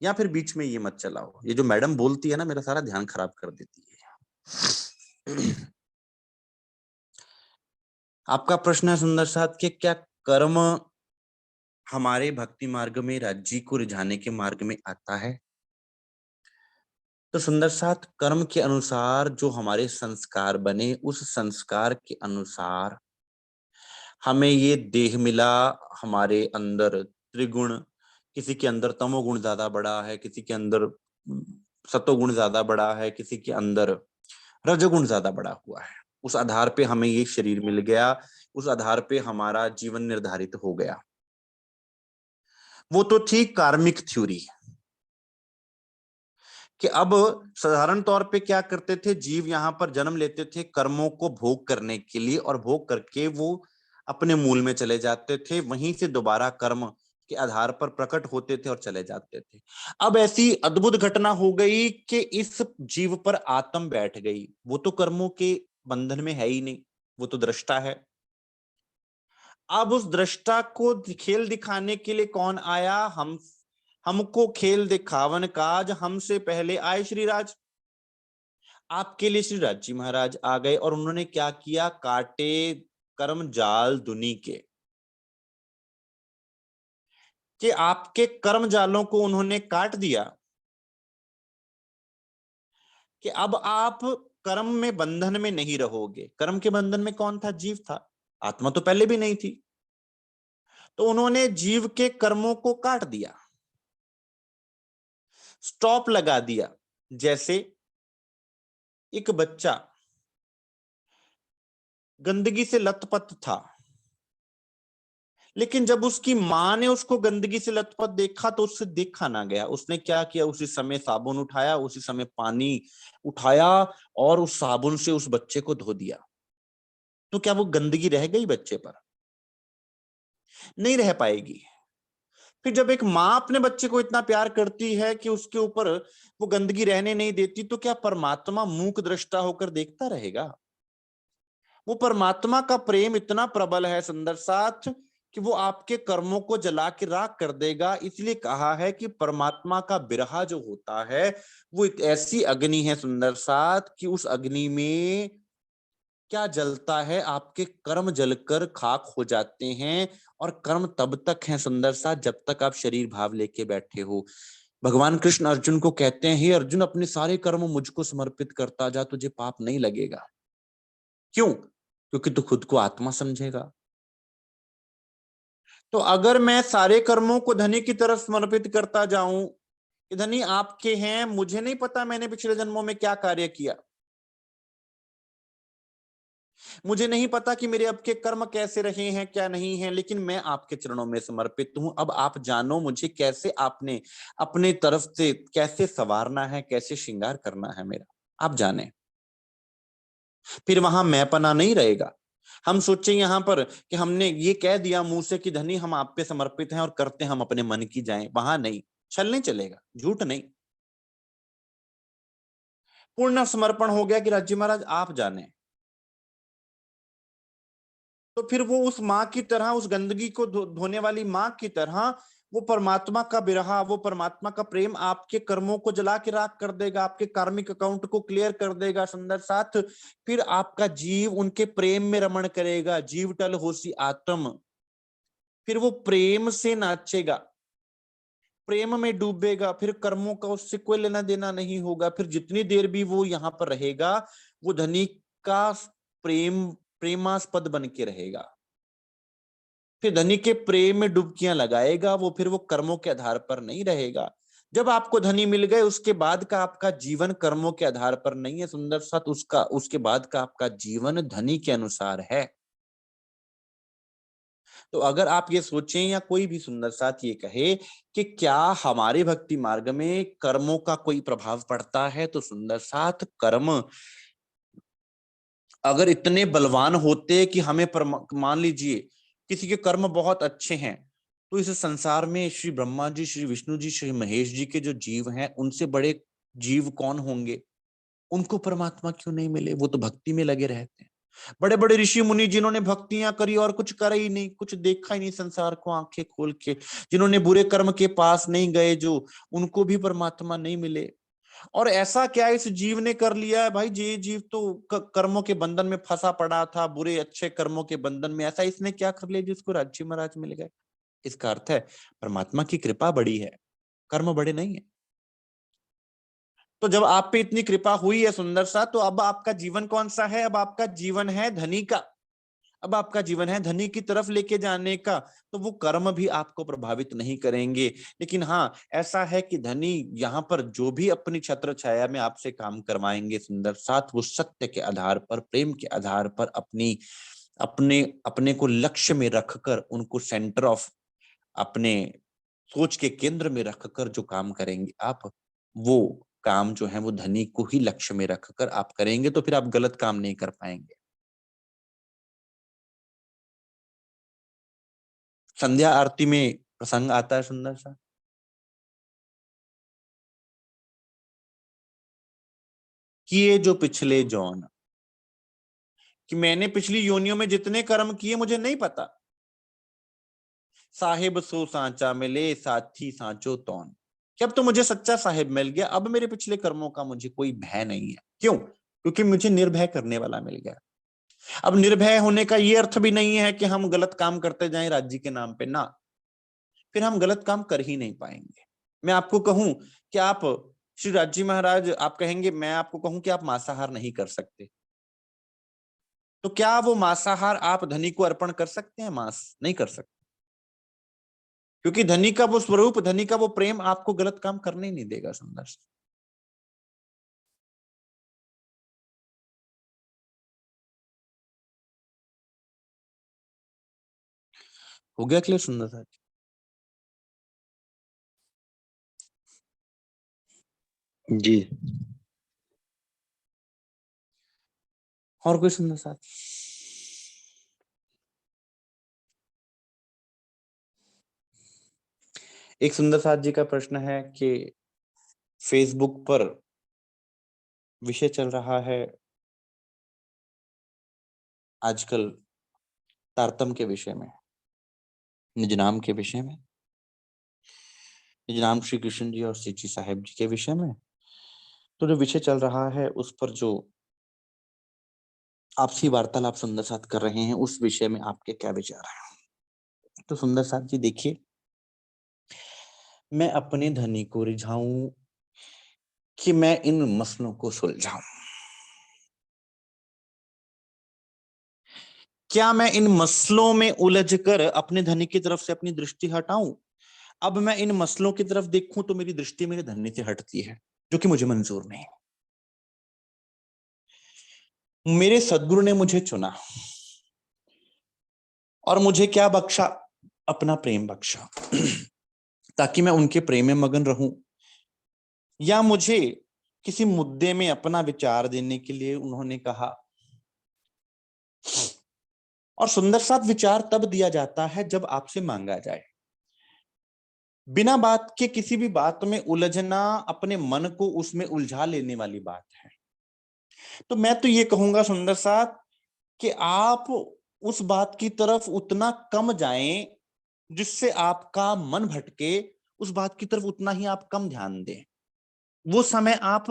या फिर बीच में ये मत चलाओ। ये जो मैडम बोलती है ना, मेरा सारा ध्यान खराब कर देती है। आपका प्रश्न है सुंदर साथ के, क्या कर्म हमारे भक्ति मार्ग में राज्य को रिझाने के मार्ग में आता है? तो सुंदर साथ, कर्म के अनुसार जो हमारे संस्कार बने, उस संस्कार के अनुसार हमें ये देह मिला। हमारे अंदर त्रिगुण, किसी के अंदर तमोगुण ज्यादा बड़ा है, किसी के अंदर सतोगुण ज्यादा बड़ा है, किसी के अंदर रजोगुण ज्यादा बड़ा हुआ है। उस आधार पे हमें ये शरीर मिल गया, उस आधार पे हमारा जीवन निर्धारित हो गया। वो तो थी कार्मिक थ्योरी कि अब साधारण तौर पे क्या करते थे, जीव यहाँ पर जन्म लेते थे कर्मों को भोग करने के लिए, और भोग करके वो अपने मूल में चले जाते थे, वहीं से दोबारा कर्म के आधार पर प्रकट होते थे और चले जाते थे। अब ऐसी अद्भुत घटना हो गई कि इस जीव पर आत्म बैठ गई। वो तो कर्मों के बंधन में है ही नहीं, वो तो दृष्टा है। अब उस दृष्टा को खेल दिखाने के लिए कौन आया? हमको खेल दिखावन काज, हमसे पहले आए श्री राज। आपके लिए श्री राज जी महाराज आ गए, और उन्होंने क्या किया? काटे कर्म जाल दुनी के, कि आपके कर्म जालों को उन्होंने काट दिया, कि अब आप कर्म में बंधन में नहीं रहोगे। कर्म के बंधन में कौन था? जीव था, आत्मा तो पहले भी नहीं थी। तो उन्होंने जीव के कर्मों को काट दिया, स्टॉप लगा दिया। जैसे एक बच्चा गंदगी से लथपथ था, लेकिन जब उसकी मां ने उसको गंदगी से लथपथ देखा तो उससे देखा ना गया। उसने क्या किया? उसी समय साबुन उठाया, उसी समय पानी उठाया, और उस साबुन से उस बच्चे को धो दिया। तो क्या वो गंदगी रह गई बच्चे पर? नहीं रह पाएगी। फिर जब एक माँ अपने बच्चे को इतना प्यार करती है कि उसके ऊपर वो गंदगी रहने नहीं देती, तो क्या परमात्मा मूक दृष्टा होकर देखता रहेगा? वो परमात्मा का प्रेम इतना प्रबल है सुंदर साथ, कि वो आपके कर्मों को जला के राख कर देगा। इसलिए कहा है कि परमात्मा का बिरहा जो होता है, वो एक ऐसी अग्नि है सुंदर साथ, कि उस अग्नि में क्या जलता है? आपके कर्म जलकर खाक हो जाते हैं। और कर्म तब तक है सुंदर साथ जब तक आप शरीर भाव लेके बैठे हो। भगवान कृष्ण अर्जुन को कहते हैं, हे अर्जुन, अपने सारे कर्म मुझको समर्पित करता जा, तुझे पाप नहीं लगेगा। क्यों? क्योंकि तू खुद को आत्मा समझेगा। तो अगर मैं सारे कर्मों को धनी की तरफ समर्पित करता जाऊं कि धनी आपके हैं, मुझे नहीं पता मैंने पिछले जन्मों में क्या कार्य किया, मुझे नहीं पता कि मेरे अब के कर्म कैसे रहे हैं, क्या नहीं है, लेकिन मैं आपके चरणों में समर्पित हूं। अब आप जानो मुझे कैसे आपने अपने तरफ से कैसे संवारना है, कैसे श्रृंगार करना है मेरा, आप जाने। फिर वहां मैंपना नहीं रहेगा। हम सोचे यहां पर कि हमने ये कह दिया मुंह से कि धनी हम आप पे समर्पित हैं और करते हम अपने मन की जाएं, वहां नहीं, छल नहीं चलेगा, झूठ नहीं। पूर्ण समर्पण हो गया कि राज्य महाराज आप जाने। तो फिर वो उस माँ की तरह, उस गंदगी को धोने वाली माँ की तरह, वो परमात्मा का बिरहा, वो परमात्मा का प्रेम आपके कर्मों को जला के राख कर देगा, आपके कार्मिक अकाउंट को क्लियर कर देगा सुंदर साथ। फिर आपका जीव उनके प्रेम में रमण करेगा, जीव टल होसी आत्म। फिर वो प्रेम से नाचेगा, प्रेम में डूबेगा, फिर कर्मों का उससे कोई लेना देना नहीं होगा। फिर जितनी देर भी वो यहाँ पर रहेगा, वो धनी का प्रेमास्पद बन के रहेगा, फिर धनी के प्रेम में डुबकियां लगाएगा वो, फिर वो कर्मों के आधार पर नहीं रहेगा। जब आपको धनी मिल गए उसके बाद का आपका जीवन कर्मों के आधार पर नहीं है सुंदर साथ, उसके बाद का आपका जीवन धनी के अनुसार है। तो अगर आप ये सोचें या कोई भी सुंदर साथ ये कहे कि क्या हमारे भक्ति मार्ग में कर्मों का कोई प्रभाव पड़ता है, तो सुंदर साथ कर्म अगर इतने बलवान होते कि हमें मान लीजिए किसी के कर्म बहुत अच्छे हैं, तो इस संसार में श्री ब्रह्मा जी, श्री विष्णु जी, श्री महेश जी के जो जीव हैं उनसे बड़े जीव कौन होंगे? उनको परमात्मा क्यों नहीं मिले? वो तो भक्ति में लगे रहते हैं। बड़े बड़े ऋषि मुनि जिन्होंने भक्तियां करी और कुछ करा ही नहीं, कुछ देखा ही नहीं संसार को आंखें खोल के, जिन्होंने बुरे कर्म के पास नहीं गए, जो उनको भी परमात्मा नहीं मिले। और ऐसा क्या इस जीव ने कर लिया है भाई? ये जीव तो कर्मों के बंधन में फंसा पड़ा था, बुरे अच्छे कर्मों के बंधन में, ऐसा इसने क्या कर लिया जिसको राज्य महाराज मिल गए? इसका अर्थ है परमात्मा की कृपा बड़ी है, कर्म बड़े नहीं है। तो जब आप पे इतनी कृपा हुई है सुंदर सा, तो अब आपका जीवन कौन सा है? अब आपका जीवन है धनी का, अब आपका जीवन है धनी की तरफ लेके जाने का। तो वो कर्म भी आपको प्रभावित नहीं करेंगे। लेकिन हाँ, ऐसा है कि धनी यहाँ पर जो भी अपनी छत्र छाया में आपसे काम करवाएंगे सुंदर साथ, वो सत्य के आधार पर, प्रेम के आधार पर, अपने अपने को लक्ष्य में रखकर, उनको सेंटर ऑफ अपने सोच के केंद्र में रखकर जो काम करेंगे आप, वो काम जो है वो धनी को ही लक्ष्य में रखकर आप करेंगे, तो फिर आप गलत काम नहीं कर पाएंगे। संध्या आरती में प्रसंग आता है सुंदर सा, किए जो पिछले जौन, कि मैंने पिछली योनियों में जितने कर्म किए मुझे नहीं पता। साहिब सो सांचा मिले, साथी सांचो तौन, कि अब तो मुझे सच्चा साहिब मिल गया, अब मेरे पिछले कर्मों का मुझे कोई भय नहीं है। क्यों? क्योंकि मुझे निर्भय करने वाला मिल गया। अब निर्भय होने का ये अर्थ भी नहीं है कि हम गलत काम करते जाएं राज्य के नाम पे, ना, फिर हम गलत काम कर ही नहीं पाएंगे। मैं आपको कहूं कि आप, श्री राज्य महाराज, आप कहेंगे, मैं आपको कहूं कि आप मांसाहार नहीं कर सकते, तो क्या वो मांसाहार आप धनी को अर्पण कर सकते हैं? मांस नहीं कर सकते, क्योंकि धनी का वो स्वरूप, धनी का वो प्रेम आपको गलत काम करने ही नहीं देगा सुंदर से। हो गया क्लियर सुंदर साथ? जी। और कोई सुंदर साथ? एक सुंदर साथ जी का प्रश्न है कि फेसबुक पर विषय चल रहा है आजकल तारतम के विषय में, निज नाम के विषय में, निज नाम श्री कृष्ण जी और श्री जी साहेब जी के विषय में। तो जो विषय चल रहा है उस पर जो आपसी वार्तालाप सुंदर साथ कर रहे हैं, उस विषय में आपके क्या विचार हैं? तो सुंदर साथ जी देखिए, मैं अपने धनी को रिझाऊं कि मैं इन मसलों को सुलझाऊं? क्या मैं इन मसलों में उलझकर अपने धनी की तरफ से अपनी दृष्टि हटाऊं? अब मैं इन मसलों की तरफ देखूं तो मेरी दृष्टि मेरे धनी से हटती है, जो कि मुझे मंजूर नहीं। मेरे सदगुरु ने मुझे चुना और मुझे क्या बख्शा? अपना प्रेम बख्शा ताकि मैं उनके प्रेम में मगन रहूं, या मुझे किसी मुद्दे में अपना विचार देने के लिए उन्होंने कहा। और सुंदर साथ विचार तब दिया जाता है जब आपसे मांगा जाए। बिना बात के किसी भी बात में उलझना अपने मन को उसमें उलझा लेने वाली बात है। तो मैं तो ये कहूंगा सुंदर साथ कि आप उस बात की तरफ उतना कम जाएं जिससे आपका मन भटके, उस बात की तरफ उतना ही आप कम ध्यान दें। वो समय आप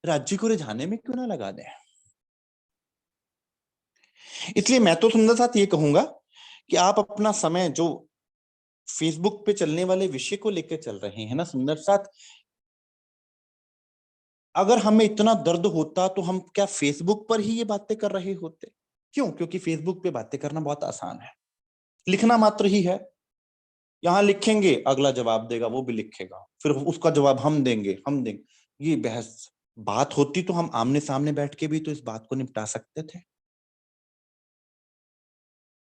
राज्य को रिझाने में क्यों ना लगा दें? इसलिए मैं तो सुंदर साथ ये कहूंगा कि आप अपना समय जो फेसबुक पे चलने वाले विषय को लेकर चल रहे हैं ना सुंदर साथ, अगर हमें इतना दर्द होता तो हम क्या फेसबुक पर ही ये बातें कर रहे होते? क्यों? क्योंकि फेसबुक पे बातें करना बहुत आसान है, लिखना मात्र ही है। यहां लिखेंगे, अगला जवाब देगा, वो भी लिखेगा, फिर उसका जवाब हम देंगे, ये बहस। बात होती तो हम आमने सामने बैठ के भी तो इस बात को निपटा सकते थे,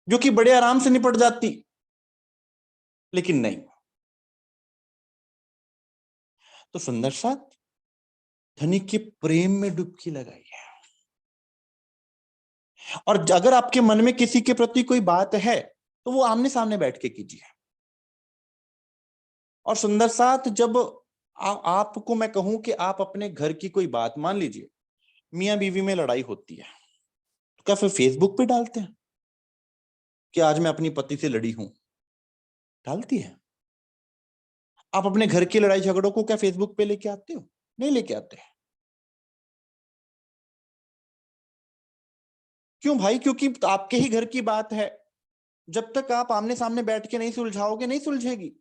जो कि बड़े आराम से निपट जाती, लेकिन नहीं। तो सुंदर साथ धनी के प्रेम में डुबकी लगाई है। और अगर आपके मन में किसी के प्रति कोई बात है तो वो आमने सामने बैठ के कीजिए। और सुंदर साथ जब आपको मैं कहूं कि आप अपने घर की कोई बात, मान लीजिए मियां बीवी में लड़ाई होती है, तो क्या फिर फेसबुक पे डालते हैं कि आज मैं अपनी पति से लड़ी हूं? डालती है। आप अपने घर की लड़ाई झगड़ों को क्या फेसबुक पे लेके आते हो? नहीं लेके आते। क्यों भाई? क्योंकि आपके ही घर की बात है, जब तक आप आमने सामने बैठ के नहीं सुलझाओगे, नहीं सुलझेगी।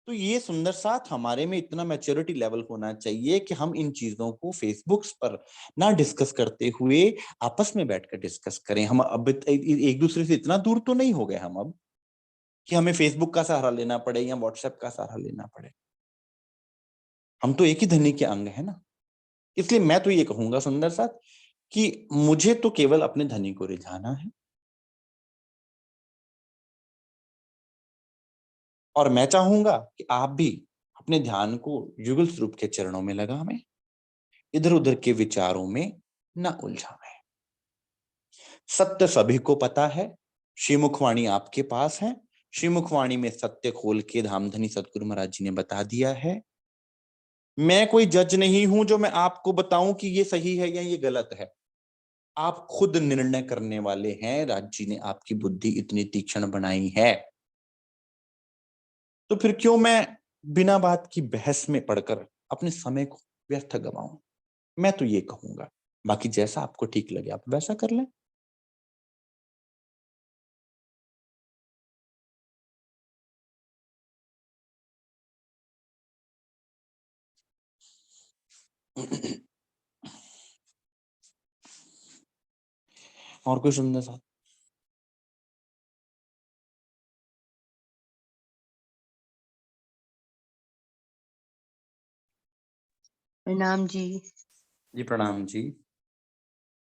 तो ये सुंदर साथ हमारे में इतना मैच्योरिटी लेवल होना चाहिए कि हम इन चीजों को फेसबुक पर ना डिस्कस करते हुए आपस में बैठकर डिस्कस करें। हम अब एक दूसरे से इतना दूर तो नहीं हो गए हम अब कि हमें फेसबुक का सहारा लेना पड़े या व्हाट्सएप का सहारा लेना पड़े। हम तो एक ही धनी के अंग है ना। इसलिए मैं तो ये कहूंगा सुंदर साथ कि मुझे तो केवल अपने धनी को रिझाना है, और मैं चाहूंगा कि आप भी अपने ध्यान को युगल स्वरूप के चरणों में लगावें, इधर उधर के विचारों में न उलझावें। सत्य सभी को पता है, श्रीमुखवाणी आपके पास है। श्रीमुखवाणी में सत्य खोल के धामधनी सतगुरु महाराज जी ने बता दिया है। मैं कोई जज नहीं हूं जो मैं आपको बताऊं कि ये सही है या ये गलत है। आप खुद निर्णय करने वाले हैं। राज जी ने आपकी बुद्धि इतनी तीक्ष्ण बनाई है, तो फिर क्यों मैं बिना बात की बहस में पड़कर अपने समय को व्यर्थ गवाऊं? मैं तो ये कहूंगा, बाकी जैसा आपको ठीक लगे आप वैसा कर लें। और कोई सुंदर सा? प्रणाम जी। जी प्रणाम जी।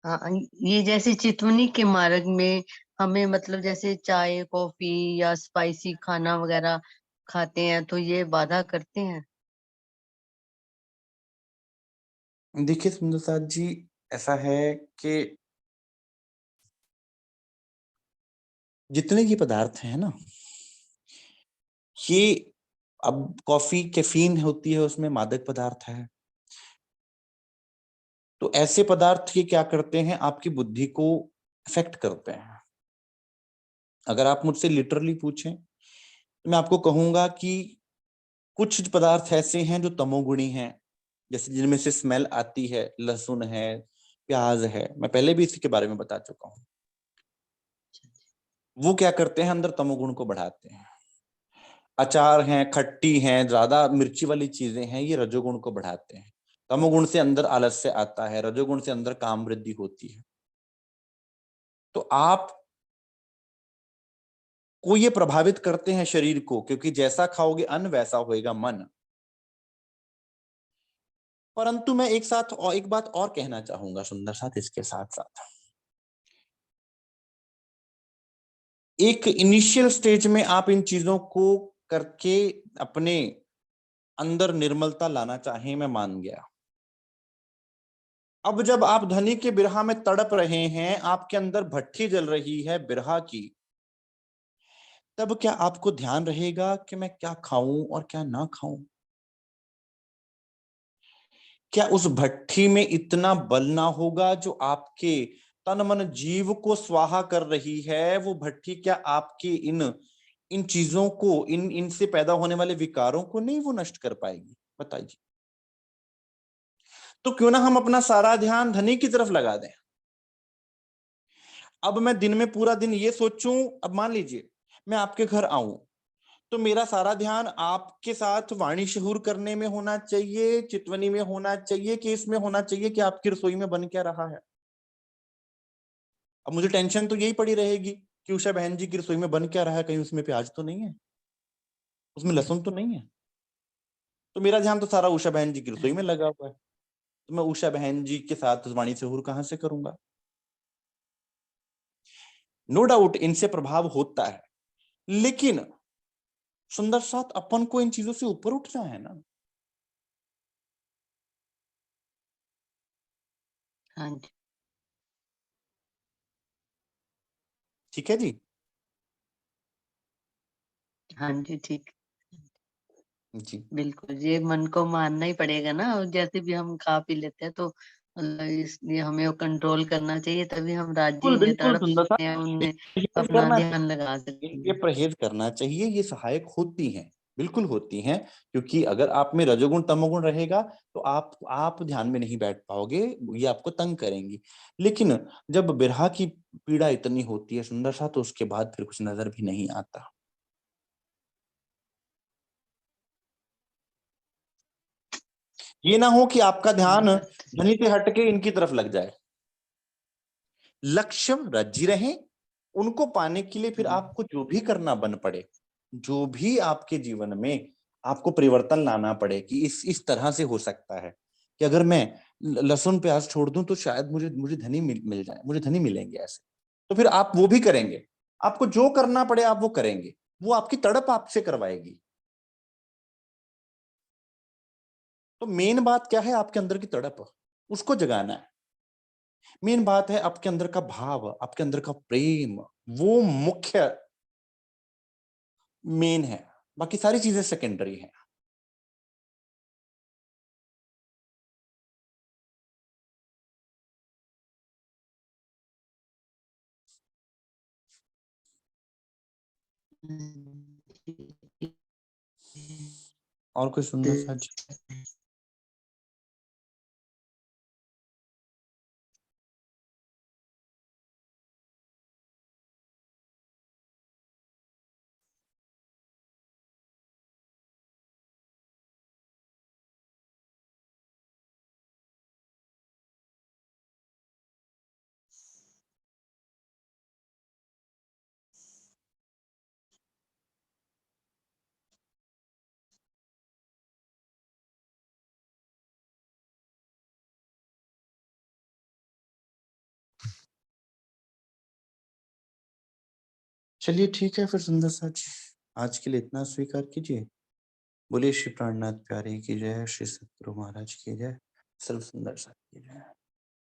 हाँ, ये जैसे चितवनी के मार्ग में हमें मतलब जैसे चाय कॉफी या स्पाइसी खाना वगैरह खाते हैं तो ये बाधा करते हैं। देखिए सुंदर साथ जी, ऐसा है कि जितने ये पदार्थ हैं ना, ये अब कॉफी कैफीन होती है, उसमें मादक पदार्थ है। तो ऐसे पदार्थ ये क्या करते हैं, आपकी बुद्धि को इफेक्ट करते हैं। अगर आप मुझसे लिटरली पूछें तो मैं आपको कहूंगा कि कुछ पदार्थ ऐसे हैं जो तमोगुणी हैं, जैसे जिनमें से स्मेल आती है, लहसुन है, प्याज है, मैं पहले भी इसी के बारे में बता चुका हूं। वो क्या करते हैं, अंदर तमोगुण को बढ़ाते हैं। अचार हैं, खट्टी हैं, ज्यादा मिर्ची वाली चीजें हैं, ये रजोगुण को बढ़ाते हैं। तमोगुण से अंदर आलस्य आता है, रजोगुण से अंदर काम वृद्धि होती है। तो आप को ये प्रभावित करते हैं शरीर को, क्योंकि जैसा खाओगे अन्न वैसा होएगा मन। परंतु मैं एक बात और कहना चाहूंगा सुंदर साथ, इसके साथ साथ एक इनिशियल स्टेज में आप इन चीजों को करके अपने अंदर निर्मलता लाना चाहें, मैं मान गया। अब जब आप धनी के बिरहा में तड़प रहे हैं, आपके अंदर भट्ठी जल रही है बिरहा की, तब क्या आपको ध्यान रहेगा कि मैं क्या खाऊं और क्या ना खाऊं? क्या उस भट्ठी में इतना बल ना होगा जो आपके तन मन जीव को स्वाहा कर रही है? वो भट्ठी क्या आपके इन इन चीजों को, इनसे पैदा होने वाले विकारों को नहीं वो नष्ट कर पाएगी? बताइए। तो क्यों ना हम अपना सारा ध्यान धनी की तरफ लगा दें। अब मैं दिन में पूरा दिन ये सोचूं, अब मान लीजिए मैं आपके घर आऊं, तो मेरा सारा ध्यान आपके साथ वाणी शहूर करने में होना चाहिए, चितवनी में होना चाहिए, कि इसमें होना चाहिए कि आपकी रसोई में बन क्या रहा है? अब मुझे टेंशन तो यही पड़ी रहेगी कि उषा बहन जी की रसोई में बन क्या रहा है, कहीं उसमें प्याज तो नहीं है, उसमें लहसुन तो नहीं है। तो मेरा ध्यान तो सारा उषा बहन जी की रसोई में लगा हुआ है, तो मैं उषा बहन जी के साथ वाणी सहूर कहां से करूंगा। नो डाउट इनसे प्रभाव होता है, लेकिन सुंदर साथ अपन को इन चीजों से ऊपर उठना है ना। हाँ जी, ठीक है जी। हाँ जी, ठीक, जी बिल्कुल ये मन को मानना ही पड़ेगा ना। और जैसे भी हम खा पी लेते हैं तो मतलब इसलिए हमें वो कंट्रोल करना चाहिए, तभी हम राजी बिल्कुल में बिल्कुल तड़प सुंदर सकते हैं, साहब, उनमें परहेज अपना करना ध्यान लगा चाहिए, सकते ये हैं। परहेज करना चाहिए, ये सहायक होती हैं, बिल्कुल होती हैं। क्योंकि अगर आप में रजोगुण तमोगुण रहेगा तो आप ध्यान में नहीं बैठ पाओगे, ये आपको तंग करेंगी। लेकिन जब बिरहा की पीड़ा इतनी होती है सुंदर सा, तो उसके बाद फिर कुछ नजर भी नहीं आता। ये ना हो कि आपका ध्यान बात धनी से हटके इनकी तरफ लग जाए। लक्ष्य रज्जी रहे, उनको पाने के लिए फिर आपको जो भी करना बन पड़े, जो भी आपके जीवन में आपको परिवर्तन लाना पड़े कि इस तरह से हो सकता है कि अगर मैं लहसुन प्याज छोड़ दूं तो शायद मुझे मुझे धनी मिल जाए, मुझे धनी मिलेंगे ऐसे, तो फिर आप वो भी करेंगे। आपको जो करना पड़े आप वो करेंगे, वो आपकी तड़प आपसे करवाएगी। तो मेन बात क्या है, आपके अंदर की तड़प, उसको जगाना है। मेन बात है आपके अंदर का भाव, आपके अंदर का प्रेम, वो मुख्य मेन है, बाकी सारी चीजें सेकेंडरी हैं। और कोई सुंदर सा जी? चलिए ठीक है फिर सुंदर सा जी, आज के लिए इतना स्वीकार कीजिए। बोलिए श्री प्राणनाथ प्यारे की जय, श्री सतगुरु महाराज की जय, सर्व सुंदर सा की जय।